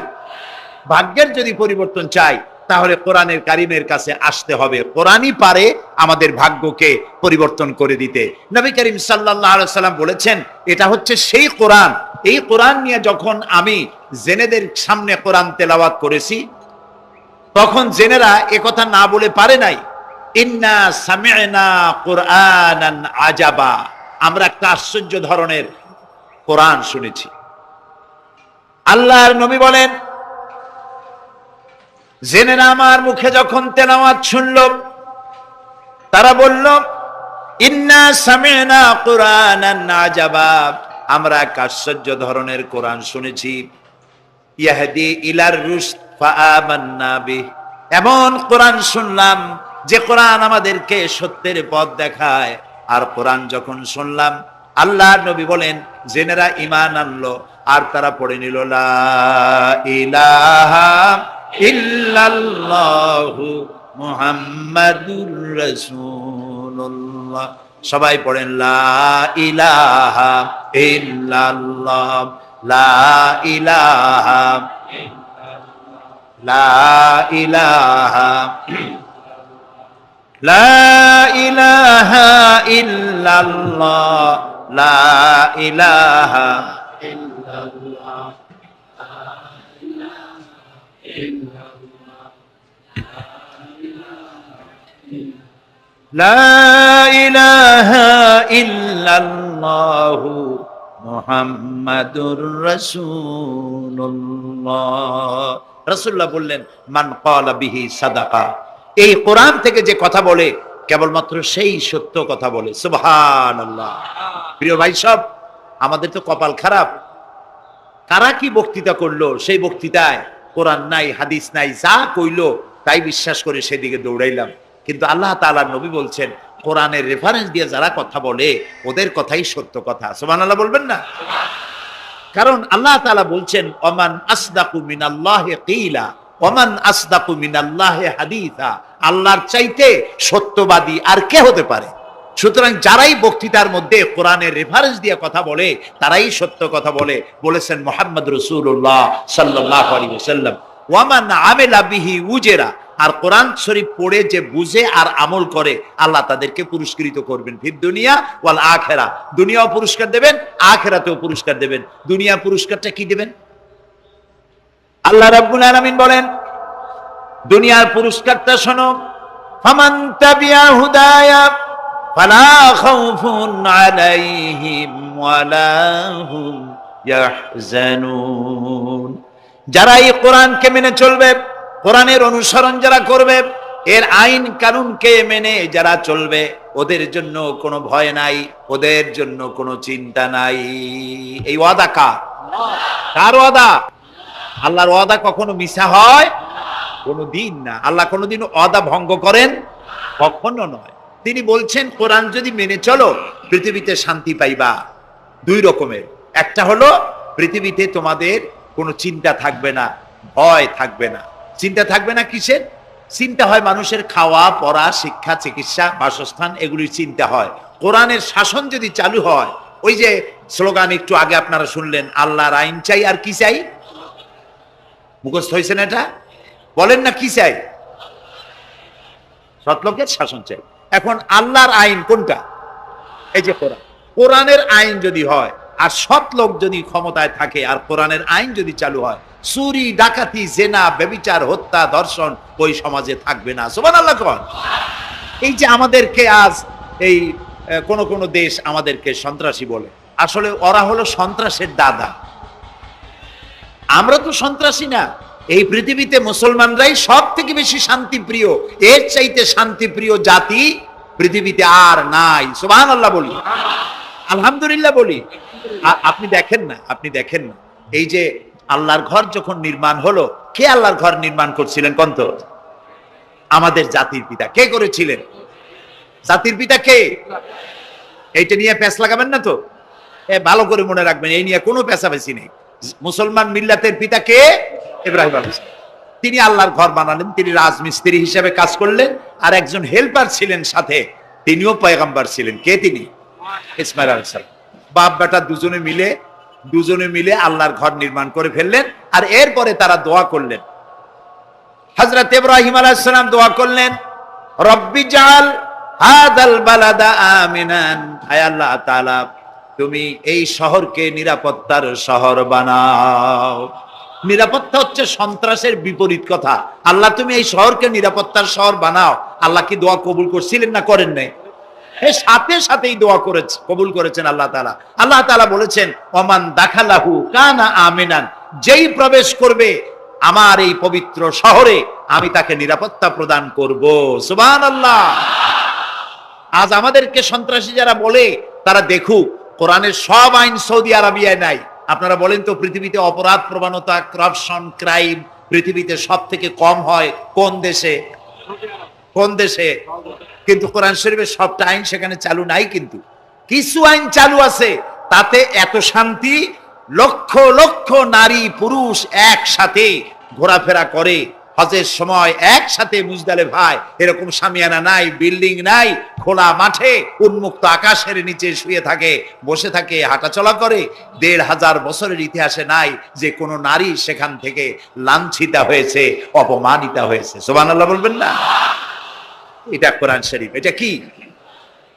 ভাগ্যের যদি পরিবর্তন চাই তাহলে কোরআনের কারিমের কাছে আসতে হবে। কোরআনই পারে আমাদের ভাগ্যকে পরিবর্তন করে দিতে। নবী করিম সাল্লাল্লাহু আলাইহি সাল্লাম বলেছেন এটা হচ্ছে সেই কোরআন, এই কোরআন নিয়ে যখন আমি জেনেদের সামনে কোরআন তেলাওয়াত করেছি তখন জেনেরা একথা না বলে পারে নাই, ইন্না সামি'না কুরআনান আজাবা, আমরা একটা আশ্চর্য ধরনের কোরআন শুনেছি। আল্লাহর নবী বলেন, জেনেরা আমার মুখে যখন তেলাওয়াত শুনল, তারা বলল, ইন্না সামি'না কুরআনান আজাবা, আমরা এক আশ্চর্য ধরনের কোরআন শুনেছি। ইয়াহদি ইলার রুশদ ফাআমান্না বিহ, এমন কোরআন শুনলাম যে কোরআন আমাদেরকে সত্যের পথ দেখায়। আর কোরআন যখন শুনলাম, আল্লাহর নবী বলেন, জেনেরা ঈমান আনলো আর তারা পড়ে নিল লা ইলাহা ইল্লাল্লাহু মুহাম্মাদুর রাসূলুল্লাহ। সবাই পড়েন লা ইলাহা ইল্লাল্লাহ, লা ইলাহা, লা ইলাহা, লা ইলাহা ইল্লাল্লাহ, লা ইলাহা ইল্লাল্লাহ। লা ইলাহা ইল্লাল্লাহু মুহাম্মাদুর রাসূলুল্লাহ। রাসূলুল্লাহ বললেন, মান ক্বালা বিহি সাদাকা, এই কোরআন থেকে যে কথা বলে কেবলমাত্র সেই সত্য কথা বলে। সুবহানাল্লাহ। প্রিয় ভাই সব, আমাদের তো কপাল খারাপ। কারা কি বক্তৃতা করলো, সেই বক্তৃতায় কোরআন নাই, হাদিস নাই, যা কইলো তাই বিশ্বাস করে সেদিকে দৌড়াইলাম। কিন্তু আল্লাহ তাআলার নবী বলছেন, কোরআনের রেফারেন্স দিয়ে যারা কথা বলে ওদের কথাই সত্য কথা। সুবহানাল্লাহ বলবেন না? কারণ আল্লাহ তাআলা বলছেন, ওমান আসদাকু মিনাল্লাহি কিলা ওমান আসদাকু মিনাল্লাহি হাদিসা, আল্লাহর চাইতে সত্যবাদী আর কে হতে পারে? সুতরাং যারাই বক্তৃতার মধ্যে কোরআনের রেফারেন্স দিয়ে কথা বলে তারাই সত্য কথা বলে, বলেছেন মুহাম্মদ রাসূলুল্লাহ সাল্লাল্লাহু আলাইহি ওয়াসাল্লাম। ওয়ামান আমিলা বিহি উজরা, আর কোরআন শরীফ পড়ে যে বুঝে আর আমল করে আল্লাহ তাদেরকে পুরস্কৃত করবেন ফিদ দুনিয়া ওয়াল আখিরা, দুনিয়াও পুরস্কার দেবেন, আখিরাতেও পুরস্কার দেবেন। দুনিয়া পুরস্কারটা কি দেবেন? আল্লাহ রাব্বুল আলামিন বলেন, দুনিয়ার পুরস্কারটা শোনো, ফামান তাবিয়া হুদায়া ফালা খাউফুন আলাইহিম ওয়ালা হুম ইয়াহজানুন। যারা এই কোরআনকে মেনে চলবে, কোরআনের অনুসরণ যারা করবে, এর আইন কানুনকে মেনে যারা চলবে, ওদের জন্য কোনো ভয় নাই, ওদের জন্য কোনো চিন্তা নাই। এই ওয়াদা কার? কার ওয়াদা? আল্লাহর ওয়াদা কখনো মিছা হয়? কোনো দিন না। আল্লাহ কোনোদিন ওয়াদা ভঙ্গ করেন? কখনো নয়। তিনি বলছেন, কোরআন যদি মেনে চলো পৃথিবীতে শান্তি পাইবা। দুই রকমের, একটা হলো পৃথিবীতে তোমাদের কোনো চিন্তা থাকবে না, ভয় থাকবে না। চিন্তা থাকবে না কিসের? চিন্তা হয় মানুষের খাওয়া পড়া, শিক্ষা, চিকিৎসা, বাসস্থান, এগুলির চিন্তা হয়। কোরআনের শাসন যদি চালু হয়, ওই যে স্লোগান একটু আগে আপনারা শুনলেন, আল্লাহর আইন চাই আর কি চাই? মুখস্থ হয়েছে না এটা? বলেন না কি চাই? সৎলোকের শাসন চাই। এখন আল্লাহর আইন কোনটা? এই যে কোরআন। কোরআনের আইন যদি হয় আর সৎ লোক যদি ক্ষমতায় থাকে আর কোরআনের আইন যদি চালু হয়, চুরি, ডাকাতি, জেনা, ব্যভিচার, হত্যা, ধর্ষণ ওই সমাজে থাকবে না। সুবহানাল্লাহ। এই যে আমাদেরকে আজ এই কোন দেশ আমাদেরকে সন্ত্রাসী বলে, আসলে ওরা হলো সন্ত্রাসের দাদা। আমরা তো সন্ত্রাসী না। এই পৃথিবীতে মুসলমানরাই সব থেকে বেশি শান্তিপ্রিয়। এর চাইতে শান্তিপ্রিয় জাতি পৃথিবীতে আর নাই। সুবহানাল্লাহ বলি, আলহামদুলিল্লাহ বলি। আপনি দেখেন না, এই যে আল্লাহর ঘর যখন নির্মাণ হলো, কে আল্লাহর ঘর নির্মাণ করছিলেন কোন তো? আমাদের জাতির পিতা। কে করেছিলেন? জাতির পিতা কে? এইটা নিয়ে প্যাঁচ লাগাবেন না তো। ভালো করে মনে রাখবেন, এই নিয়ে কোনো পেঁচাপেচি নেই। মুসলমান মিল্লাতের পিতা কে? ইব্রাহিম আলাইহিস সালাম। তিনি আল্লাহর ঘর বানালেন, তিনি রাজমিস্ত্রি হিসেবে কাজ করলেন, আর একজন হেল্পার ছিলেন সাথে, তিনিও পয়গম্বর ছিলেন। কে তিনি? ইসমাঈল আলাইহিস সালাম। বাপ বেটা দুজনে মিলে আল্লাহর ঘর নির্মাণ করে ফেললেন। আর এরপরে তারা দোয়া করলেন। হযরত ইব্রাহিম আলাইহিস সালাম দোয়া করলেন, রব্বি জাল হাদাল বালাদা আমিনান, আয় আল্লাহ তাআলা তুমি এই শহরকে নিরাপত্তার শহর বানাও। নিরাপত্তা হচ্ছে সন্ত্রাসের বিপরীত কথা। আল্লাহ তুমি এই শহরকে নিরাপত্তার শহর বানাও। আল্লাহ কি দোয়া কবুল করছিলেন না করেন নাই? এর সাথে সাথেই দোয়া করেছে, কবুল করেছেন আল্লাহ তাআলা। আল্লাহ তাআলা বলেছেন ওমান দাখালাহু কানা আমিনান, যেই প্রবেশ করবে আমার এই পবিত্র শহরে আমি তাকে নিরাপত্তা প্রদান করব। সুবহানাল্লাহ। আজ আমাদেরকে সন্ত্রাসী যারা বলে তারা দেখুক কোরআনের সব আইন সৌদি আরবিয়ায় নাই। আপনারা বলেন তো পৃথিবীতে অপরাধ প্রবণতা, করাপশন, ক্রাইম পৃথিবীতে সব থেকে কম হয় কোন দেশে? কোন দেশে? কিন্তু কোরআন শরীফের সবটা আইন সেখানে চালু নাই, কিন্তু কিছু আইন চালু আছে, তাতে এত শান্তি, লক্ষ লক্ষ নারী পুরুষ একসাথে ঘোরাফেরা করে হজের সময় একসাথে মুজদালিফায়। এরকম শামিয়ানা নাই, বিল্ডিং নাই, খোলা মাঠে উন্মুক্ত আকাশের নিচে শুয়ে থাকে, বসে থাকে, হাঁটাচলা করে। ১৫০০ বছরের ইতিহাসে নাই যে কোনো নারী সেখান থেকে লাঞ্ছিতা হয়েছে, অপমানিতা হয়েছে। সুবহানাল্লাহ বলবেন না? এটা কোরআন শরীফ। এটা কি?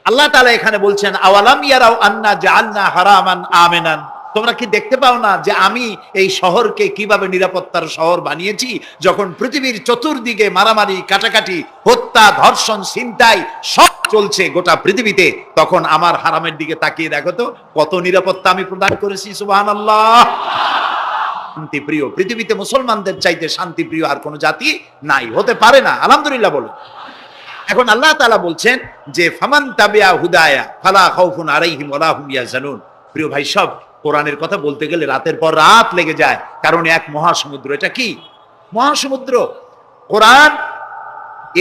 আল্লাহ তাআলা এখানে বলছেন আওয়ালাম ইয়ারাউ আন্না জাআলনা হারামান আমিনান, তোমরা কি দেখতে পাও না যে আমি এই শহরকে কিভাবে নিরাপত্তার শহর বানিয়েছি? যখন পৃথিবীর চতুর্দিকে মারামারি, কাটাকাটি, হত্যা, ধর্ষণ, ছিনতাই সব চলছে গোটা পৃথিবীতে, তখন আমার হারামের দিকে তাকিয়ে দেখো তো কত নিরাপত্তা আমি প্রদান করেছি। সুবহানাল্লাহ। শান্তিপ্রিয়, পৃথিবীতে মুসলমানদের চাইতে শান্তিপ্রিয় আর কোনো জাতি নাই, হতে পারে না। আলহামদুলিল্লাহ বলো। এখন আল্লাহ তাআলা বলছেন যে ফামান তাবিআ হুদায়া ফালা খাউফুন আলাইহিম ওয়ালা হুম ইয়াহজানুন। প্রিয় ভাই, সব কোরআনের কথা বলতে গেলে রাতের পর রাত লেগে যায়, কারণ এক মহাসমুদ্র। এটা কি মহাসমুদ্র? কোরআন।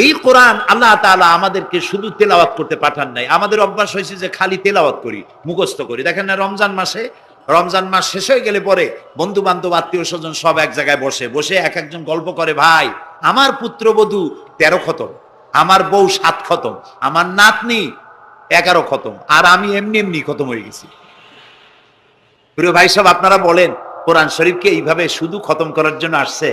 এই কোরআন আল্লাহ তাআলা আমাদেরকে শুধু তেলাওয়াত করতে পাঠান নাই। আমাদের অভ্যাস হয়েছে যে খালি তেলাওয়াত করি, মুখস্থ করি। দেখেন না, রমজান মাস শেষ হয়ে গেলে পরে বন্ধু বান্ধব, আত্মীয় স্বজন সব এক জায়গায় বসে বসে এক একজন গল্প করে, ভাই আমার পুত্রবধূ 13 খতম, আমার বউ 7 খতম, আমার নাতনি 11 খতম, আর আমি এমনি এমনি খতম হয়ে গেছি। প্রিয় ভাই সব, আপনারা বলেন কোরআন শরীফকে এইভাবে শুধু খতম করার জন্য আসছে?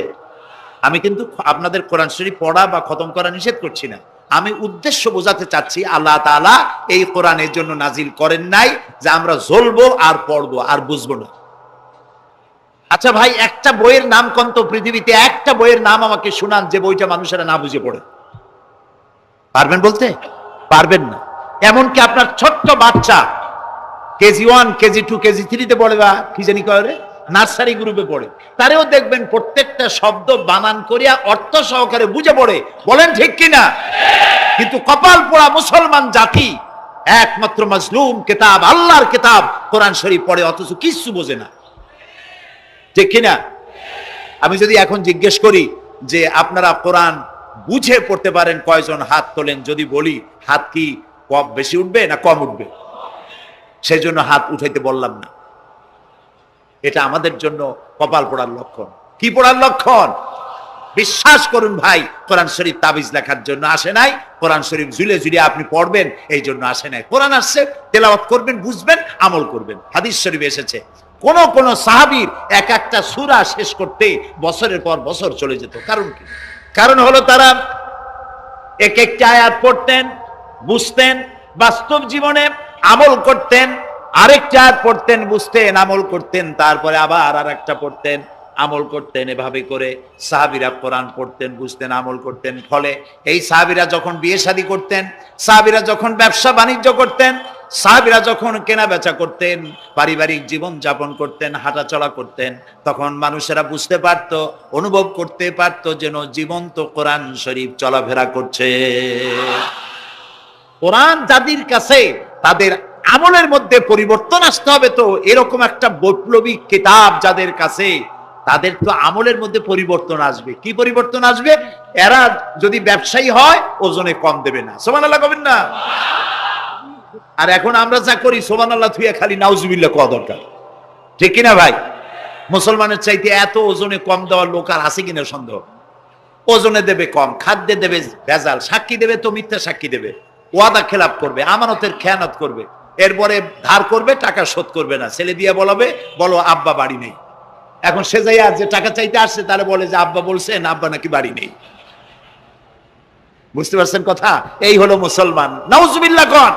আমি কিন্তু আপনাদের কোরআন শরীফ পড়া বা খতম করা নিষেধ করছি না। আমি উদ্দেশ্য বোঝাতে চাচ্ছি আল্লাহ তাআলা এই কোরআনের জন্য নাজিল করেন নাই যে আমরা জ্বলবো আর পড়বো আর বুঝবো না। আচ্ছা ভাই, একটা বইয়ের নাম কোন তো পৃথিবীতে? একটা বইয়ের নাম আমাকে শুনান যে বইটা মানুষেরা না বুঝে পড়ে। পারবেন বলতে? পারবেন না। এমনকি আপনার ছোট্ট বাচ্চা কেজি 1, কেজি 2, কেজি 3-তে পড়ে, বা কি জানি করে নার্সারি গ্রুপে পড়ে, তারেও দেখবেন প্রত্যেকটা শব্দ বানান করিয়া অর্থ সহকারে বুঝে পড়ে। বলেন ঠিক কিনা? কিন্তু কপাল পোড়া মুসলমান জাতি একমাত্র মাজলুম কিতাব, আল্লাহর কিতাব কোরআন শরীফ পড়ে, অথচ কিছু বোঝে না। ঠিক কিনা? আমি যদি এখন জিজ্ঞেস করি যে আপনারা কোরআন বুঝে পড়তে পারেন কয়জন, হাত তোলেন। যদি বলি হাত কি কম বেশি উঠবে না কম উঠবে? সেই জন্য হাত উঠাইতে বললাম না। এটা আমাদের জন্য কপাল পোড়ার লক্ষণ। কি পোড়ার লক্ষণ? বিশ্বাস করুন ভাই, কোরআন শরীফ তাবিজ লেখার জন্য আসে নাই, কোরআন শরীফ ঝুলে ঝুলে আপনি পড়বেন এই জন্য আসে নাই। কোরআন আসছে তেলাওয়াত করবেন, বুঝবেন, আমল করবেন। হাদিস শরীফ এসেছে কোন সাহাবীর এক একটা সূরা শেষ করতে বছরের পর বছর চলে যেত। কারণ কি? কারণ হলো তারা এক একটা আয়াত পড়তেন, বুঝতেন, বাস্তব জীবনে আমল করতেন, আরেকটা আয়াত পড়তেন, বুঝতেন, আমল করতেন, তারপরে আবার আরেকটা পড়তেন, আমল করতেন। এভাবে করে সাহাবীরা কোরআন পড়তেন, বুঝতেন, আমল করতেন। ফলে এই সাহাবীরা যখন বিয়ে শাদী করতেন, সাহাবীরা যখন ব্যবসা বাণিজ্য করতেন, সাহাবীরা যখন কেনা বেচা করতেন, পারিবারিক জীবন যাপন করতেন, হাঁটাচলা করতেন, তখন মানুষেরা বুঝতে পারত, অনুভব করতে পারত যেন জীবন্ত কোরআন শরীফ চলাফেরা করছে। কোরআন যাদের কাছে, তাদের আমলের মধ্যে পরিবর্তন আসতে হবে। তো এরকম একটা বৈপ্লবিক কিতাব যাদের কাছে, তাদের তো আমলের মধ্যে পরিবর্তন আসবে। কি পরিবর্তন আসবে? এরা যদি ব্যবসায়ী হয় ওজনে কম দেবে না। সুবহানাল্লাহ কবেন না? আর এখন আমরা যা করি সুবহানাল্লাহ থুইয়া খালি নাউজুবিল্লাহ কোয়া দরকার। ঠিক কিনা ভাই? মুসলমানের চাইতে এত ওজনে কম দেওয়ার লোক আর আছে কিনা সন্দেহ। ওজনে দেবে কম, খাদ্যে দেবে ভেজাল, সাক্ষী দেবে তো মিথ্যা সাক্ষী দেবে, ওয়াদা খেলাপ করবে, আমানতের খেয়ানত করবে, এরপরে ধার করবে, টাকা শোধ করবে না। ছেলে দিয়ে বলো আব্বা বাড়ি নেই। এখন সে যাইয়া যে টাকা চাইতে আসছে তাহলে বলে যে আব্বা বলছেন আব্বা নাকি বাড়ি নেই। বুঝতে পারছেন কথা? এই হলো মুসলমান। নাউজুবিল্লাহ কোন।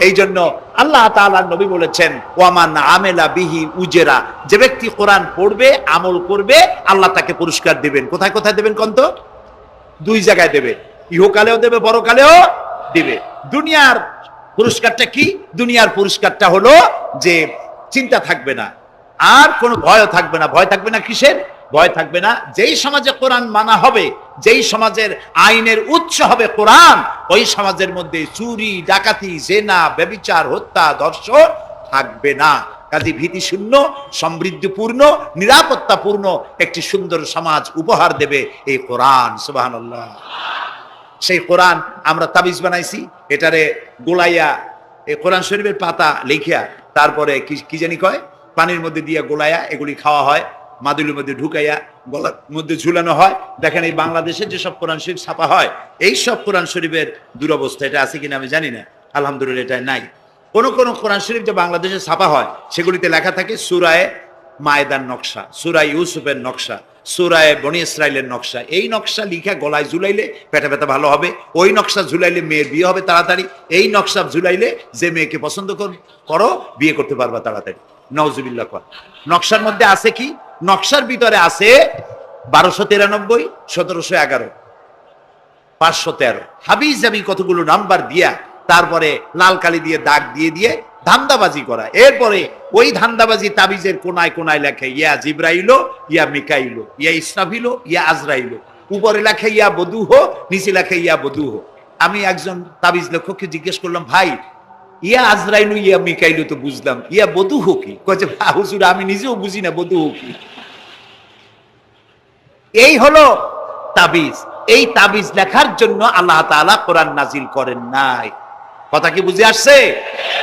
এই জন্য আল্লাহ তাআলার নবী বলেছেন ওয়ামান আমেলা বিহি উজরা, যে ব্যক্তি কোরআন পড়বে, আমল করবে, আল্লাহ তাকে পুরস্কার দিবেন। কোথায় কোথায় দেবেন কোন তো? 2 জায়গায় দেবে, ইহকালেও দেবে, পরকালেও দিবে। দুনিয়ার পুরস্কারটা কি? দুনিয়ার পুরস্কারটা হলো যে চিন্তা থাকবে না, আর কোনো ভয় থাকবে না। ভয় থাকবে না কিসের? ভয় থাকবে না যেই সমাজে কোরআন মানা হবে, যেই সমাজের আইনের উৎস হবে কোরআন, ওই সমাজের মধ্যে চুরি, ডাকাতি, জেনা, ব্যভিচার, হত্যা, ধর্ষণ থাকবে না। কাজে ভীতি শূন্য, সমৃদ্ধিপূর্ণ, নিরাপত্তাপূর্ণ একটি সুন্দর সমাজ উপহার দেবে এই কোরআন। সুবহানাল্লাহ। সেই কোরআন আমরা তাবিজ বানাইছি, এটারে গোলাইয়া, এই কোরআন শরীফের পাতা লিখিয়া তারপরে কি জানি কয়, পানির মধ্যে দিয়ে গোলাইয়া এগুলি খাওয়া হয়, মাদুলির মধ্যে ঢুকাইয়া গলার মধ্যে ঝুলানো হয়। দেখেন এই বাংলাদেশে যেসব কোরআন শরীফ ছাপা হয়, এই সব কোরআন শরীফের দুরবস্থা। এটা আছে কিনা আমি জানি না, আলহামদুলিল্লাহ এটা নাই। কোন কোন কোরআন শরীফ যে বাংলাদেশে ছাপা হয়, সেগুলিতে লেখা থাকে সূরায়ে মায়েদার নকশা, সূরায়ে ইউসুফের নকশা, সূরায়ে বনি ইসরাইলের নকশা। এই নকশা লিখা গলায় ঝুলাইলে পেটে ব্যথা ভালো হবে, ওই নকশা ঝুলাইলে মেয়ের বিয়ে হবে তাড়াতাড়ি, এই নকশা ঝুলাইলে যে মেয়েকে পছন্দ করো বিয়ে করতে পারবা তাড়াতাড়ি। নাউজুবিল্লাহ। নকশার মধ্যে আছে কি? নকশার ভিতরে আছে 1293, 1711, 513 হাবি জাবি কতগুলো নাম্বার দিয়া তারপরে লাল কালি দিয়ে দাগ দিয়ে দিয়ে ধান্দাবাজি করা। এরপরে ওই ধান্দাবাজি তাবিজের কোনায় কোনায় লেখে ইয়া জিব্রাইল, ইয়া মিকাইল, ইয়া ইসরাফিল, ইয়া আজরাইল। উপরে লেখে ইয়া বদুহ, নিচে লেখে ইয়া বদুহ। আমি একজন তাবিজ লেখককে জিজ্ঞেস করলাম, ভাই ইয়া আজরাইল ইয়া মিকাইল তো বুঝলাম, ইয়া বদুহ কি? কয়েছে হুজুর আমি নিজেও বুঝি না বদুহ কি। এই হলো তাবিজ। এই তাবিজ লেখার জন্য আল্লাহ তাআলা কোরআন নাজিল করেন নাই। কথা কি বুঝে আসছে?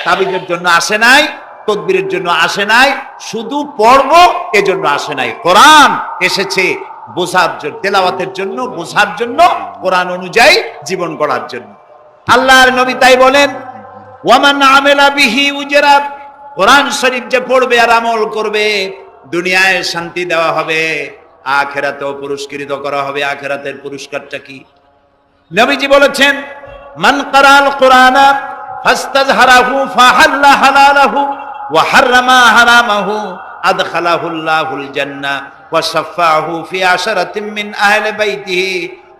তাবিজের জন্য আসে নাই, তদবিরের জন্য আসে নাই, শুধু পড়ব এজন্য আসে নাই। কোরআন এসেছে বোঝার জন্য, তেলাওয়াতের জন্য, বোঝার জন্য, কোরআন অনুযায়ী জীবন গড়ার জন্য। আল্লাহর নবী তাই বলেন, ওয়ামান আমেলা বিহি উজরা, কোরআন শরীফ যে পড়বে আর আমল করবে, দুনিয়ায় শান্তি দেওয়া হবে, আখিরাতেও পুরস্কৃত করা হবে। আখিরাতের পুরস্কারটা কি? নবীজি বলেছেন, মান ক্বারাআল কুরআনা ফাস্তাযহারাহু ফাহাল্লা হালালাহু ওয়া হাররামা হারামাহু আদখালাহুল্লাহুল জান্নাহ ওয়া শাফাআহু ফি আশরাতিন মিন আহলি বাইতিহি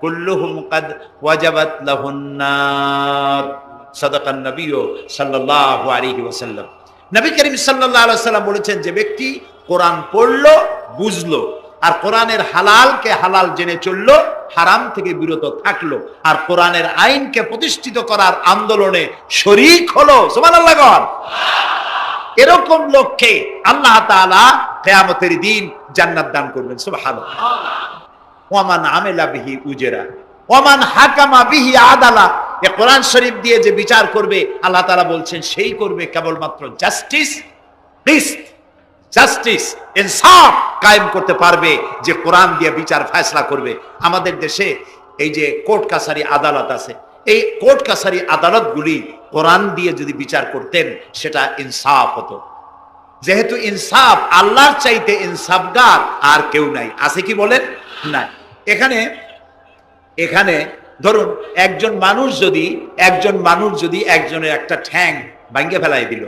কুল্লুহুম ক্বাদ ওয়াজাবাত লাহুন নার। সাদাকান নবী সাল্লাল্লাহু আলাইহি ওয়াসাল্লাম। নবী করিম সাল্লাল্লাহু আলাইহি ওয়াসাল্লাম বলেছেন, যে ব্যক্তি কোরআন পড়লো, বুঝলো, আর কোরআনের হালালকে হালাল জেনে চললো, হারাম থেকে বিরত থাকলো, আর কোরআনের আইনকে প্রতিষ্ঠিত করার আন্দোলনে শরীক হলো, সুবহানাল্লাহ গণ, এরকম লোককে আল্লাহ তাআলা কিয়ামতের দিন জান্নাত দান করবেন। সুবহানাল্লাহ। ওয়ামান আমেলা বিহি উজরা ওয়ামান হাকামা বিহি আদালা। এই কোরআন শরীফ দিয়ে যে বিচার করবে, আল্লাহ তাআলা বলছেন সেই করবে কেবলমাত্র জাস্টিস, জাস্টিস, ইনসাফ কায়েম করতে পারবে, যে কোরআন দিয়ে বিচার ফয়সালা করবে। আমাদের দেশে এই যে কোর্ট কাছারি আদালত আছে, এই কোর্ট কাছারি আদালতগুলি কোরআন দিয়ে যদি বিচার করতেন, সেটা ইনসাফ হতো। যেহেতু ইনসাফ, আল্লাহর চাইতে ইনসাফগার আর কেউ নাই। আছে কি বলেন? নাই। এখানে ধরুন একজন মানুষ যদি একজনের একটা ঠ্যাং ভাঙিয়ে ফেলাই দিল,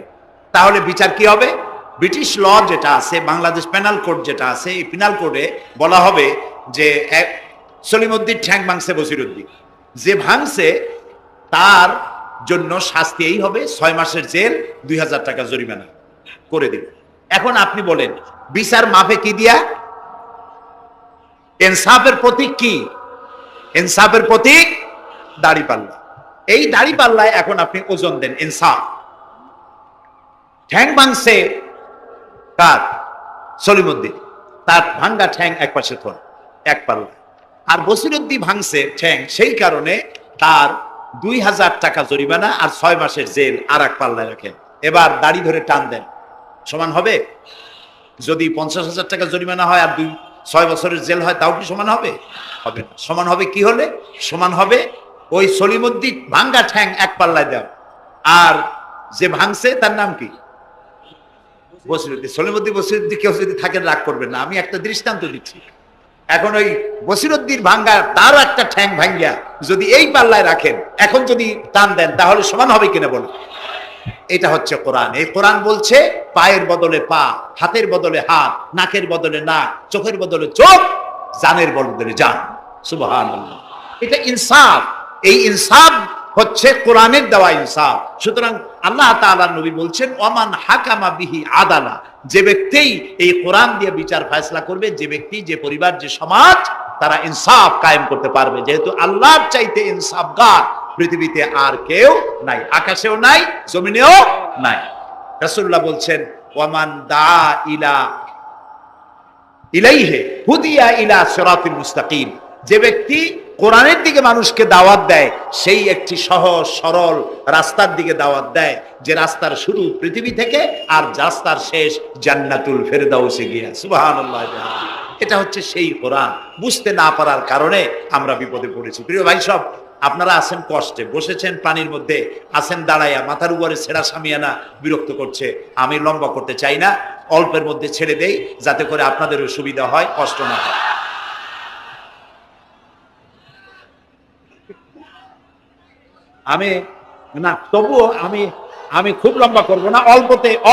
তাহলে বিচার কি হবে? ব্রিটিশ ল যেটা আছে, বাংলাদেশ পেনাল কোড যেটা আছে, এই পেনাল কোডে বলা হবে যে সলিমউদ্দিন ঠ্যাং ভাঙছে বসিরউদ্দিন, যে ভাঙছে তার জন্য শাস্তি এই হবে 6 মাসের জেল, 2000 টাকা জরিমানা করে দিবে। এখন আপনি বলেন, বিচার মাপে কি দিয়া? ইনসাফের প্রতীক কি? ইনসাফের প্রতীক দাড়িপাল্লা। এই দাড়িপাল্লায় এখন আপনি ওজন দেন ইনসাফ। ঠ্যাং ভাঙছে কার? সলিমউদ্দিন, তার ভাঙ্গা ঠ্যাং এক পাশে থন, এক পাল্লা। আর বসিরউদ্দিন ভাঙছে ঠ্যাং, সেই কারণে তার 2000 টাকা জরিমানা আর 6 মাসের জেল আর এক পাল্লায় রাখেন। এবার দাড়ি ধরে টান দেন, সমান হবে? যদি 50,000 টাকা জরিমানা হয় আর 6 বছরের জেল হয়, তাও কি সমান হবে? হবে না। সমান হবে কি হলে? সমান হবে ওই সলিমউদ্দিন ভাঙ্গা ঠ্যাং এক পাল্লায় দাও, আর যে ভাঙছে তার নাম কি? বসিরউদ্দিন। বসিরউদ্দিন কেউ যদি থাকেন রাগ করবেন না, আমি একটা দৃষ্টান্ত দিচ্ছি। এখন ওই বসিরউদ্দিন ভাঙ্গা, তার একটা ঠ্যাং ভাঙ্গিয়া যদি এই পাল্লায় রাখেন, এখন যদি টান দেন, তাহলে সমান হবে কিনা বলুন? এটা হচ্ছে কোরআন। এই কোরআন বলছে পায়ের বদলে পা, হাতের বদলে হাত, নাকের বদলে নাক, চোখের বদলে চোখ, জানের বদলে জান। সুবহানাল্লাহ। এটা ইনসাফ। এই ইনসাফ হচ্ছে কোরআনের দেওয়া ইনসাফ। সুতরাং আল্লাহ তাআলা নবী বলছেন ওমান হাকামা বিহি আদালা, যে ব্যক্তি এই কোরআন দিয়ে বিচার ফয়সালা করবে, যে ব্যক্তি, যে পরিবার, যে সমাজ, তারা ইনসাফ কায়েম করতে পারবে। যেহেতু আল্লাহর চাইতে ইনসাফগার পৃথিবীতে আর কেউ নাই, আকাশেও নাই, জমিনেও নাই। রাসূলুল্লাহ বলছেন ওয়ামান দা ইলাইহি হুদিয়া ইলা সিরাতিল মুস্তাকিম, যে ব্যক্তি কোরআনের দিকে মানুষকে দাওয়াত দেয়, সেই একটি সহজ সরল রাস্তার দিকে দাওয়াত দেয়, যে রাস্তার শুরু পৃথিবী থেকে আর রাস্তার শেষ জান্নাতুল ফেরদাউসে গিয়া। সুবহানাল্লাহ। এটা হচ্ছে সেই কোরআন। বুঝতে না পারার কারণে আমরা বিপদে পড়েছি। প্রিয় ভাই সব, আপনারা আছেন কষ্টে, বসেছেন পানির মধ্যে, আছেন দাঁড়াইয়া, মাথার উপরে ছেঁড়া সামিয়ানা বিরক্ত করছে। আমি লম্বা করতে চাই না, অল্পের মধ্যে ছেড়ে দেই যাতে করে আপনাদেরও সুবিধা হয়, কষ্ট না হয়। আমি না, তবুও আমি খুব লম্বা করব না,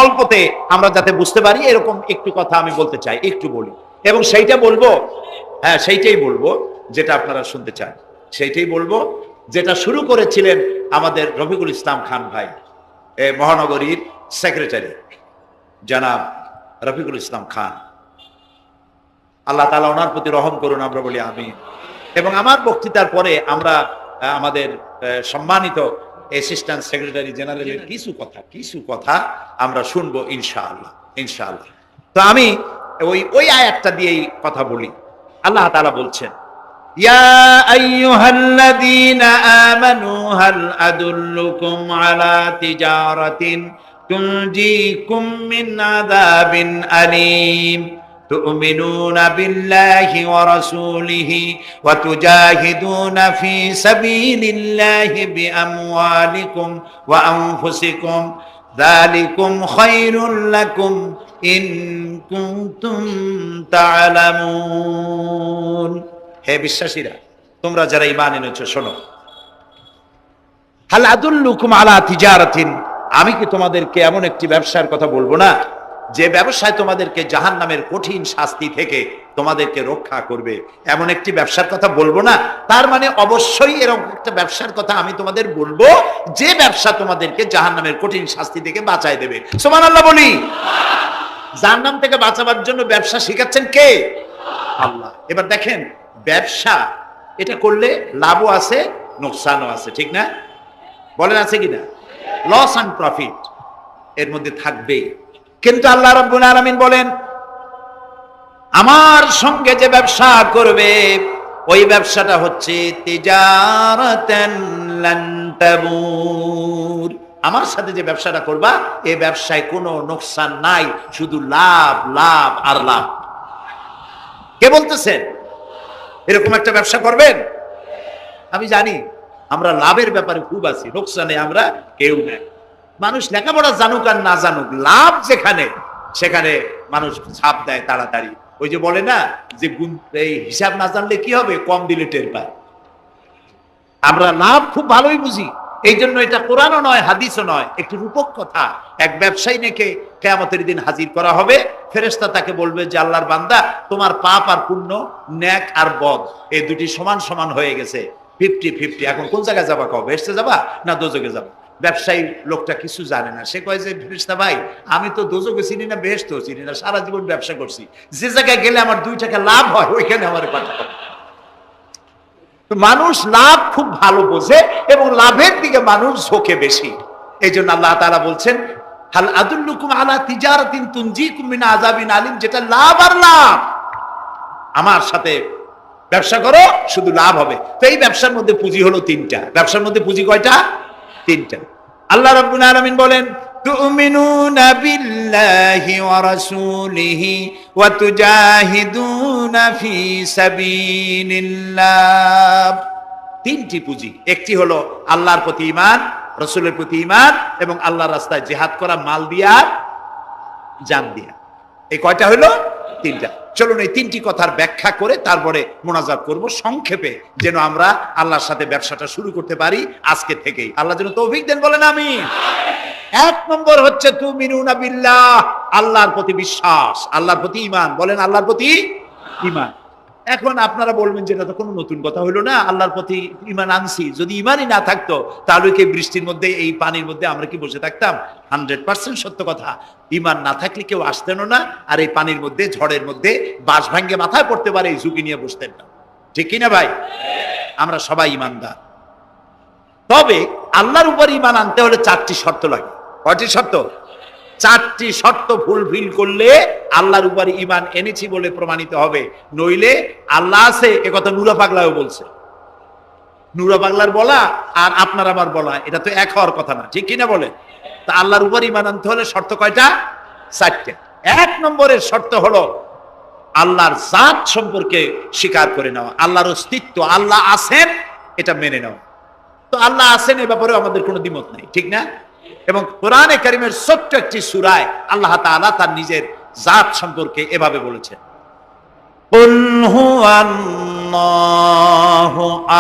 অল্পতে আমরা যাতে বুঝতে পারি এরকম একটু কথা আমি বলতে চাই, একটু বলি, এবং সেইটা বলবো, হ্যাঁ সেইটাই বলবো যেটা আপনারা শুনতে চান, সেইটাই বলবো যেটা শুরু করেছিলেন আমাদের রফিকুল ইসলাম খান ভাই, মহানগরীর সেক্রেটারি জনাব রফিকুল ইসলাম খান। আল্লাহ তাআলা ওনার প্রতি রহম করুন, আমরা বলি আমিন। এবং আমার বক্তৃতার পরে আমরা আমাদের সম্মানিত অ্যাসিস্ট্যান্ট সেক্রেটারি জেনারেলের কিছু কথা আমরা শুনবো ইনশাআল্লাহ। তো আমি ওই আয়াতটা দিয়েই কথা বলি। আল্লাহ তাআলা বলছেন ইয়া আইয়ুহাল্লাযীনা আমানু হাল আদুল্লুকুম আলা তিজারাতিন তুনজিকুম মিন আযাবিন আলীম تؤمنون بالله ورسوله وتجاهدون في سبيل الله بأموالكم وأنفسكم ذلكم خير لكم إن كنتم تعلمون। হে বিশ্বাসীরা, তোমরা যারা ঈমান এনেছো শোনো, হাল আদুল্লুকুম আলা তিজারাতিন, আমি কি তোমাদেরকে এমন একটি ব্যবসার কথা বলবো না যে ব্যবসায় তোমাদেরকে জাহান্নামের কঠিন শাস্তি থেকে তোমাদেরকে রক্ষা করবে? এমন একটি ব্যবসার কথা বলবো না? তার মানে অবশ্যই এরকম একটা ব্যবসার কথা আমি তোমাদের বলবো যে ব্যবসা তোমাদেরকে জাহান্নামের কঠিন শাস্তি থেকে বাঁচায় দেবে। সুবহানাল্লাহ বলি। জাহান্নাম থেকে বাঁচাবার জন্য ব্যবসা শিখাচ্ছেন কে? আল্লাহ। এবার দেখেন, ব্যবসা এটা করলে লাভও আছে, নোকসানও আছে, ঠিক না? বলেন আছে কিনা? লস এন্ড প্রফিট এর মধ্যে থাকবেই। কিন্তু আল্লাহ রাব্বুল আলামিন বলেন, আমার সঙ্গে যে ব্যবসা করবে ওই ব্যবসাটা হচ্ছে তিজারাতান লান তাবুর। আমার সাথে যে ব্যবসাটা করবা এই ব্যবসায় কোনো নোকসান নাই, শুধু লাভ লাভ আর লাভ। কে বলতেছেন এরকম একটা ব্যবসা করবেন? আমি জানি আমরা লাভের ব্যাপারে খুব আছি, নোকসানে আমরা কেউ নাই। মানুষ লেখাপড়া জানুক আর না জানুক, লাভ যেখানে সেখানে মানুষ ছাপ দেয় তাড়াতাড়ি। ওই যে বলে না যে এই হিসাব না জানলে কি হবে, কম দিলে টের পায়। আমরা লাভ খুব ভালোই বুঝি, এই জন্য এটা কোরআনও নয় হাদিসও নয়, একটি রূপক কথা। এক ব্যবসায়ী নেকে কিয়ামতের দিন হাজির করা হবে, ফেরেশতা তাকে বলবে যে আল্লাহর বান্দা, তোমার পাপ আর পুণ্য, ন্যাক আর বদ এই দুটি সমান সমান হয়ে গেছে, 50-50, এখন কোন জায়গায় যাবা? কও বেহেশতে যাবা না দোজখে যাবা? ব্যবসায়ী লোকটা কিছু জানে না, সে কয় যে ফেরেশতা ভাই, আমি তো দোজখও চিনি না, বেহেশতও চিনি না, সারা জীবন ব্যবসা করছি, যে জায়গায় গেলে আমার 2 টাকা লাভ হয় ওইখানে আমার পাঠাবো। মানুষ লাভ খুব ভালো বোঝে এবং লাভের দিকে মানুষ ঝোঁকে বেশি। এই জন্য আল্লাহ তাআলা বলছেন হাল আদুল্লুকুম আলা তিজারাতিন তুনজিকুম মিন আযাবিন আলিম, যেটা লাভ আর লাভ। আমার সাথে ব্যবসা করো, শুধু লাভ হবে। তো এই ব্যবসার মধ্যে পুঁজি হলো 3টা। ব্যবসার মধ্যে পুঁজি কয়টা? 3টা। আল্লাহ রাব্বুল আলামিন বলেন তুমিনুনা বিল্লাহি ওয়া রাসূলিহি ওয়া তুজাহিদুনা ফি সাবিলিল্লাহ। 3টি পুঁজি। একটি হলো আল্লাহর প্রতি ঈমান, রাসূলের প্রতি ঈমান এবং আল্লাহর রাস্তায় জিহাদ করা, মাল দিয়া জান দিয়া। এই কয়টা হলো? 3টা। চলুন এই 3টি কথার ব্যাখ্যা করে তারপরে মোনাজাত করব সংক্ষেপে, যেন আমরা আল্লাহর সাথে ব্যবসাটা শুরু করতে পারি আজকে থেকেই। আল্লাহ যেন তৌফিক দেন, বলেন আমিন। 1 নম্বর হচ্ছে তুমিনুনা বিল্লাহ, আল্লাহর প্রতি বিশ্বাস, আল্লাহর প্রতি ঈমান। বলেন আল্লাহর প্রতি ঈমান। এখন আপনারা বলবেন যে এটা তো কোনো নতুন কথা হইলো না, আল্লাহর প্রতি ঈমান আনছি, যদি ঈমানই না থাকতো তাহলে কি বৃষ্টির মধ্যে এই পানির মধ্যে আমরা কি বসে থাকতাম? 100% সত্য কথা। ঈমান না থাকলে কেউ আসতেন না, আর এই পানির মধ্যে ঝড়ের মধ্যে বাঁশ ভাঙ্গে মাথায় পড়তে পারে এই ঝুঁকি নিয়ে বসতেন না। ঠিক কিনা ভাই? আমরা সবাই ঈমানদার। তবে আল্লাহর উপর ঈমান আনতে হলে 4টি শর্ত লাগে। কয়টি শর্ত? 4টি শর্ত ফুলফিল করলে আল্লাহর উপর ঈমান এনেছি বলে প্রমাণিত হবে। নইলে আল্লাহ আছে একথা নুরা পাগলাও বলছে। নুরা পাগলার বলা আর আপনার আমার বলা এটা তো এক হওয়ার কথা না, ঠিক কিনা বলে? তা আল্লাহর উপর ঈমান আনতে হলে শর্ত কয়টা? 4টে। 1 নম্বরের শর্ত হলো আল্লাহর জাত সম্পর্কে স্বীকার করে নেওয়া, আল্লাহর অস্তিত্ব, আল্লাহ আছেন এটা মেনে নেওয়া। তো আল্লাহ আছেন এ ব্যাপারে আমাদের কোনো দ্বিমত নাই, ঠিক না? এবং কোরআনে কারীমের ছোট্ট একটি সূরায় আল্লাহ তাআলা তার নিজের জাত সম্পর্কে এভাবে বলেছেন, কুল হুয়াল্লাহু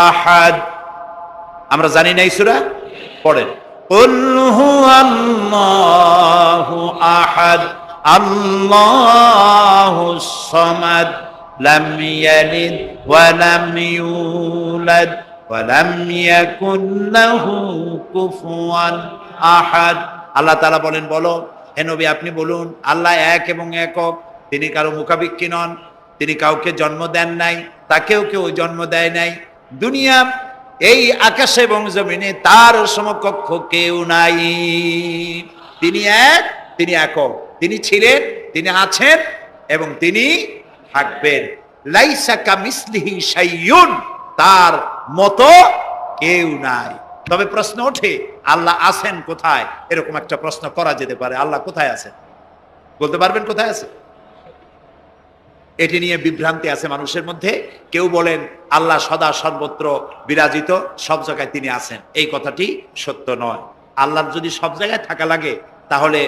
আহাদ। আমরা জানি না এই সূরা? পড়েন, কুল হুয়াল্লাহু আহাদ আল্লাহুস সামাদ লাম ইয়ালিদ ওয়া লাম ইউলাদ ওয়া লাম ইয়াকুন লাহু কুফুয়ান আহাদ। আল্লাহ তাআলা বলেন, বলো হে নবী আপনি বলুন আল্লাহ এক এবং একক, তিনি কারো মুখাপেক্ষী নন, তিনি কাউকে জন্ম দেন নাই, তাকেও কেউ জন্ম দেয় নাই। দুনিয়া এই আকাশ এবং জমিনে তার সমকক্ষ কেউ নাই। তিনি এক, তিনি একক, তিনি ছিলেন, তিনি আছেন এবং তিনি থাকবেন। লাইসা কামিসলিহি শাইউন, তার মতো কেউ নাই। তবে প্রশ্ন ওঠে আল্লাহ আছেন কোথায়? এরকম একটা প্রশ্ন করা যেতে পারে, আল্লাহ কোথায় আছেন? বলতে পারবেন কোথায় আছে? এটি নিয়ে বিভ্রান্তি আছে মানুষের মধ্যে। কেউ বলেন আল্লাহ সদা সর্বত্র বিরাজিত, সব জায়গায় তিনি আছেন। এই কথাটি সত্য নয়। আল্লাহর যদি সব জায়গায় থাকা লাগে তাহলে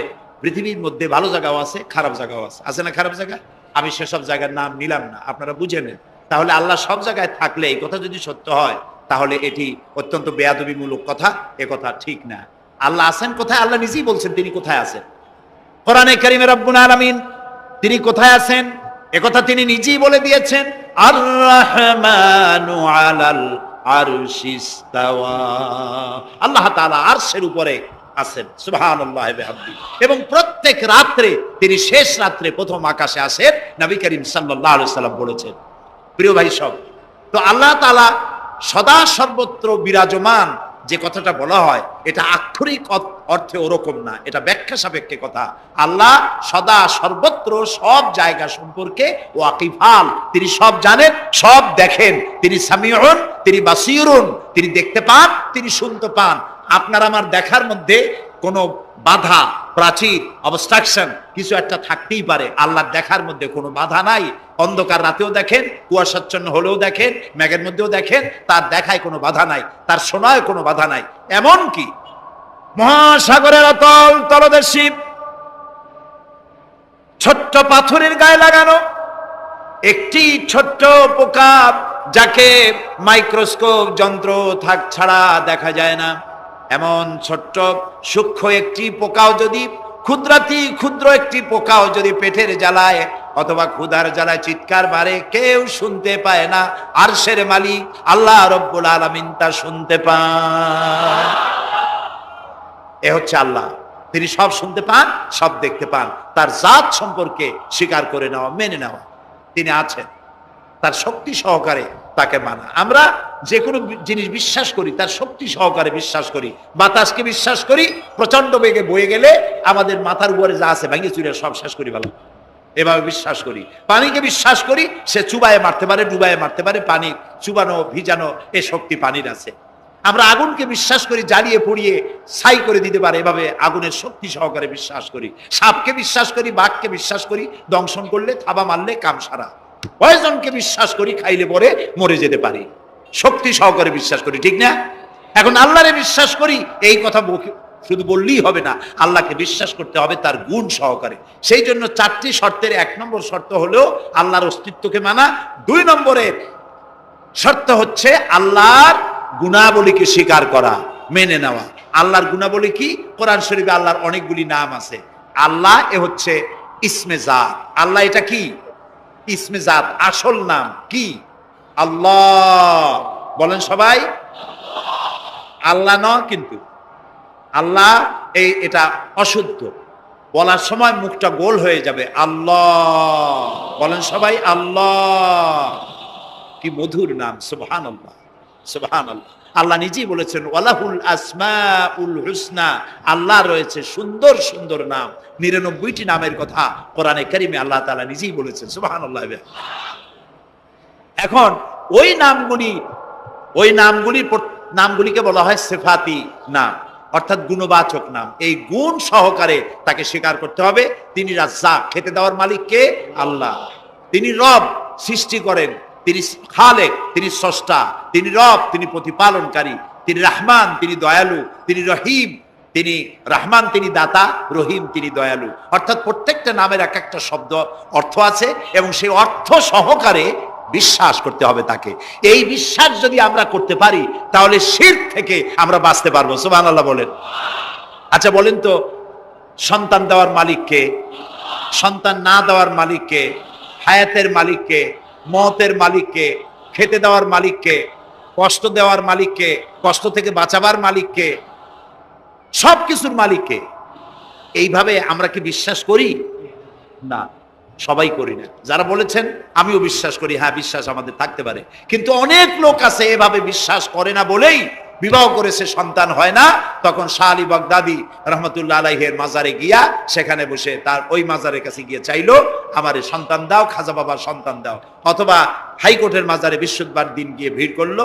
পৃথিবীর মধ্যে ভালো জায়গাও আছে, খারাপ জায়গাও আছে। আছে না খারাপ জায়গা? আমি সেসব জায়গার নাম নিলাম না, আপনারা বুঝে নেন। তাহলে আল্লাহ সব জায়গায় থাকলে এই কথা যদি সত্য হয় তাহলে এটি অত্যন্ত বেয়াদবিমূলক কথা, এ কথা ঠিক না। আল্লাহ আছেন কোথায়? আল্লাহ নিজেই বলছেন তিনি কোথায় আছেন। কোরআনে কারীমে রব্বুল আলামিন তিনি কোথায় আছেন একথা তিনি নিজেই বলে দিয়েছেন, আর রাহমানু আলাল আরশিস তাওয়া। আল্লাহ তাআলা আরশের উপরে আছেন, সুবহানাল্লাহি ওয়া বিহামদিহি। এবং প্রত্যেক রাত্রে তিনি শেষ রাত্রে প্রথম আকাশে আসেন, নবী করিম সাল্লাল্লাহু আলাইহি সাল্লাম বলেছেন। প্রিয় ভাই সব, তো আল্লাহ তাআলা সদা সর্বত্র বিরাজমান যে কথাটা বলা হয় এটা আক্ষরিক অর্থে ওরকম না, এটা ব্যাখ্যা সাপেক্ষে কথা। আল্লাহ সদা সর্বত্র সব জায়গা সম্পর্কে ওয়াকিফাল, তিনি সব জানেন, সব দেখেন। তিনি সামিউন, তিনি বাসিরুন, তিনি দেখতে পান, তিনি শুনতে পান। আপনার আমার দেখার মধ্যে কোনো বাধা, প্রাচীর, অবস্ট্রাকশন কিছু একটা থাকতেই পারে। আল্লাহর দেখার মধ্যে কোনো বাধা নাই। অন্ধকার রাতেও দেখেন, কুয়াশাচ্ছন্ন হলেও দেখেন, মেঘের মধ্যেও দেখেন, তার দেখায় কোনো বাধা নাই, তার শোনায় কোনো বাধা নাই। এমন কি মহাসাগরের অতল তলদেশে ছোট্ট পাথরের গায়ে লাগানো একটি ছোট্ট পোকা, যাকে মাইক্রোস্কোপ যন্ত্র থাক ছাড়া দেখা যায় না, এমন ছোট্ট সূক্ষ্ম একটি পোকাও যদি, ক্ষুদ্রাতি ক্ষুদ্র একটি পোকাও যদি পেটের জ্বালায় অথবা ক্ষুধার জ্বালায় চিৎকার মারে, কেউ শুনতে পায় না। আরশের মালিক আল্লাহ রব্বুল আলামিন তা শুনতে পান। এ হচ্ছে আল্লাহ, তিনি সব শুনতে পান, সব দেখতে পান। তার জাত সম্পর্কে স্বীকার করে নেওয়া, মেনে নেওয়া, তিনি আছেন, তার শক্তি সহকারে তাকে মানা। আমরা যে কোনো জিনিস বিশ্বাস করি তার শক্তি সহকারে বিশ্বাস করি। বাতাসকে বিশ্বাস করি, প্রচন্ড বেগে বয়ে গেলে আমাদের মাথার উপরে যা আছে ভেঙে চুরে সব শেষ করি ভালো, এভাবে বিশ্বাস করি। পানিকে বিশ্বাস করি, সে চুবায়ে মারতে পারে, ডুবায়ে মারতে পারে, পানি চুবানো ভিজানো এ শক্তি পানির আছে। আমরা আগুনকে বিশ্বাস করি, জ্বালিয়ে পুড়িয়ে ছাই করে দিতে পারে, এভাবে আগুনের শক্তি সহকারে বিশ্বাস করি। সাপকে বিশ্বাস করি, বাঘকে বিশ্বাস করি, দংশন করলে, থাবা মারলে কাম সারা। পয়জনকে বিশ্বাস করি, খাইলে পরে মরে যেতে পারি, শক্তি সহকারে বিশ্বাস করি, ঠিক না? এখন আল্লাহরে বিশ্বাস করি, এই কথা শুধু বললেই হবে না, আল্লাহকে বিশ্বাস করতে হবে তার গুণ সহকারে। সেই জন্য 4টি শর্তের 1 নম্বর শর্ত হলো আল্লাহর অস্তিত্বকে মানা। 2 নম্বরের শর্ত হচ্ছে আল্লাহর গুণাবলীকে স্বীকার করা, মেনে নেওয়া। আল্লাহর গুণাবলী কি? কোরআন শরীফে আল্লাহর অনেকগুলি নাম আছে। আল্লাহ এ হচ্ছে ইসমে জাত। আল্লাহ এটা কি? ইসমে জাত, আসল নাম কি? আল্লাহ। বলেন সবাই, আল্লাহ নয় কিন্তু, আল্লাহ এটা অশুদ্ধ, বলার সময় মুখটা গোল হয়ে যাবে। আল্লাহ, বলেন সবাই আল্লাহ। কি মধুর নাম, সুবহানাল্লাহ, সুবহানাল্লাহ। আল্লাহ নিজেই বলেছেন ওয়ালাহুল আসমাউল হুসনা, আল্লাহ রয়েছে সুন্দর সুন্দর নাম। 99টি নামের কথা কোরআনে কারিমে আল্লাহ তাআলা নিজেই বলেছেন, সুবহানাল্লাহ। এখন ওই নামগুলিকে বলা হয় সিফাতি নাম, অর্থাৎ গুণবাচক নাম। এই গুণ সহকারে তাকে স্বীকার করতে হবে। তিনি রাজ্জাক, খেতে দেওয়ার মালিক কে? আল্লাহ। তিনি রব, সৃষ্টি করেন। তিনি খালেক, তিনি স্রষ্টা। তিনি রব, তিনি প্রতিপালনকারী। তিনি রহমান, তিনি দয়ালু। তিনি রহিম, তিনি রহমান, তিনি দাতা। রহিম, তিনি দয়ালু। অর্থাৎ প্রত্যেকটা নামের এক একটা শব্দ অর্থ আছে, এবং সেই অর্থ সহকারে বিশ্বাস করতে হবে তাকে। এই বিশ্বাস যদি আমরা করতে পারি, তাহলে শিরক থেকে আমরা বাঁচতে পারবো। সুবহানাল্লাহ বলেন। আচ্ছা বলেন তো, সন্তান দেওয়ার মালিককে, সন্তান না দেওয়ার মালিককে, হায়াতের মালিককে, মওতের মালিককে, খেতে দেওয়ার মালিককে, কষ্ট দেওয়ার মালিককে, কষ্ট থেকে বাঁচাবার মালিককে, সবকিছুর মালিককে, এইভাবে আমরা কি বিশ্বাস করি? না, সবাই করি না। যারা বলেছেন আমিও বিশ্বাস করি, হ্যাঁ বিশ্বাস আমাদের থাকতে পারে, কিন্তু অনেক লোক আছে এভাবে বিশ্বাস করে না বলেই বিবাহ করেছে, সন্তান হয় না। তখন শাহ আলী বাগদাদি রহমতুল্লাহ আলাইহির মাজারে গিয়া, সেখানে বসে তার ওই মাজারের কাছে গিয়ে চাইলো, আমারে সন্তান দাও, খাজা বাবার সন্তান দাও। অথবা হাইকোর্টের মাজারে বৃহস্পতিবার দিন গিয়ে ভিড় করলো,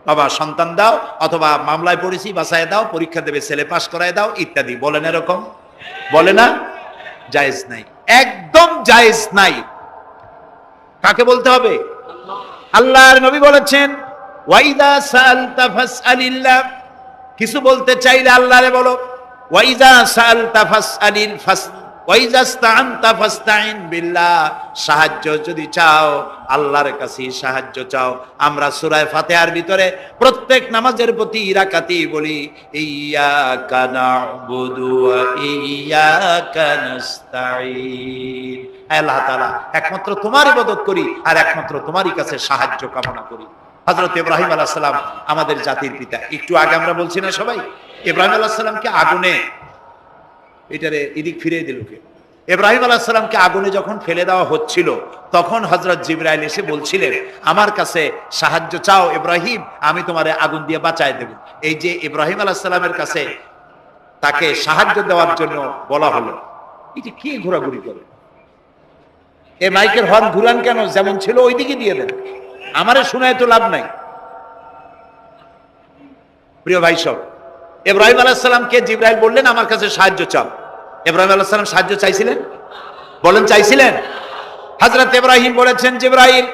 বাবা সন্তান দাও, অথবা মামলায় পড়েছি বাঁচায় দাও, পরীক্ষা দেবে ছেলে পাশ করায় দাও, ইত্যাদি। বলেন এরকম? বলে না? জায়েজ নাই, একদম জায়েজ নাই। কাকে বলতে হবে? আল্লাহর নবী বলেছেন ওয়াইদা সাআলতা ফাসআলিল্লাহ, কিছু বলতে চাইলে আল্লাহরে বলো। ওয়াইদা সাআলতা ফাসআলিল ওয়াইদা ইসতাআনতা ফাসতাইন বিল্লাহ, সাহায্য যদি চাও আল্লাহর কাছে সাহায্য চাও। আমরা সূরা ফাতিহার ভিতরে প্রত্যেক নামাজের প্রতি রাকাতি বলি ইয়্যাকা না'বুদু ওয়া ইয়্যাকা নাস্তাঈন, আল্লাহ তাআলা একমাত্র তোমার ইবাদত করি আর একমাত্র তোমারই কাছে সাহায্য কামনা করি। হযরত ইব্রাহিম আলাইহিস সালাম আমাদের জাতির পিতা। একটু আগে আমরা বলছি না সবাই, ইব্রাহিম আলাইহিস সালামকে আগুনে, এটারে এদিক ফিরিয়ে দিল কে? ইব্রাহিম আলাইহিস সালামকে আগুনে যখন ফেলে দেওয়া হচ্ছিল, তখন হযরত জিবরাইল এসে বলছিলেন আমার কাছে সাহায্য চাও ইব্রাহিম, আমি তোমারে আগুন দিয়ে বাঁচায় দেব। এই যে ইব্রাহিম আলাইহিস সালামের কাছে তাকে সাহায্য দেওয়ার জন্য বলা হলো, এটা কি ঘোরাঘুরি করে? এই মাইকের হর্ন ঘুরান কেন? যেমন ছিল ওইদিকে দিয়ে দেন, আমারে শোনায় তো লাভ নাই। প্রিয় ভাই সব, ইব্রাহিম আলাইহিস সালামকে জিবরাইল বললেন আমার কাছে সাহায্য চাও। ইব্রাহিম আলাইহিস সালাম সাহায্য চাইছিলেন? বলেন চাইছিলেন? হযরত ইব্রাহিম বলেছেন জিবরাইল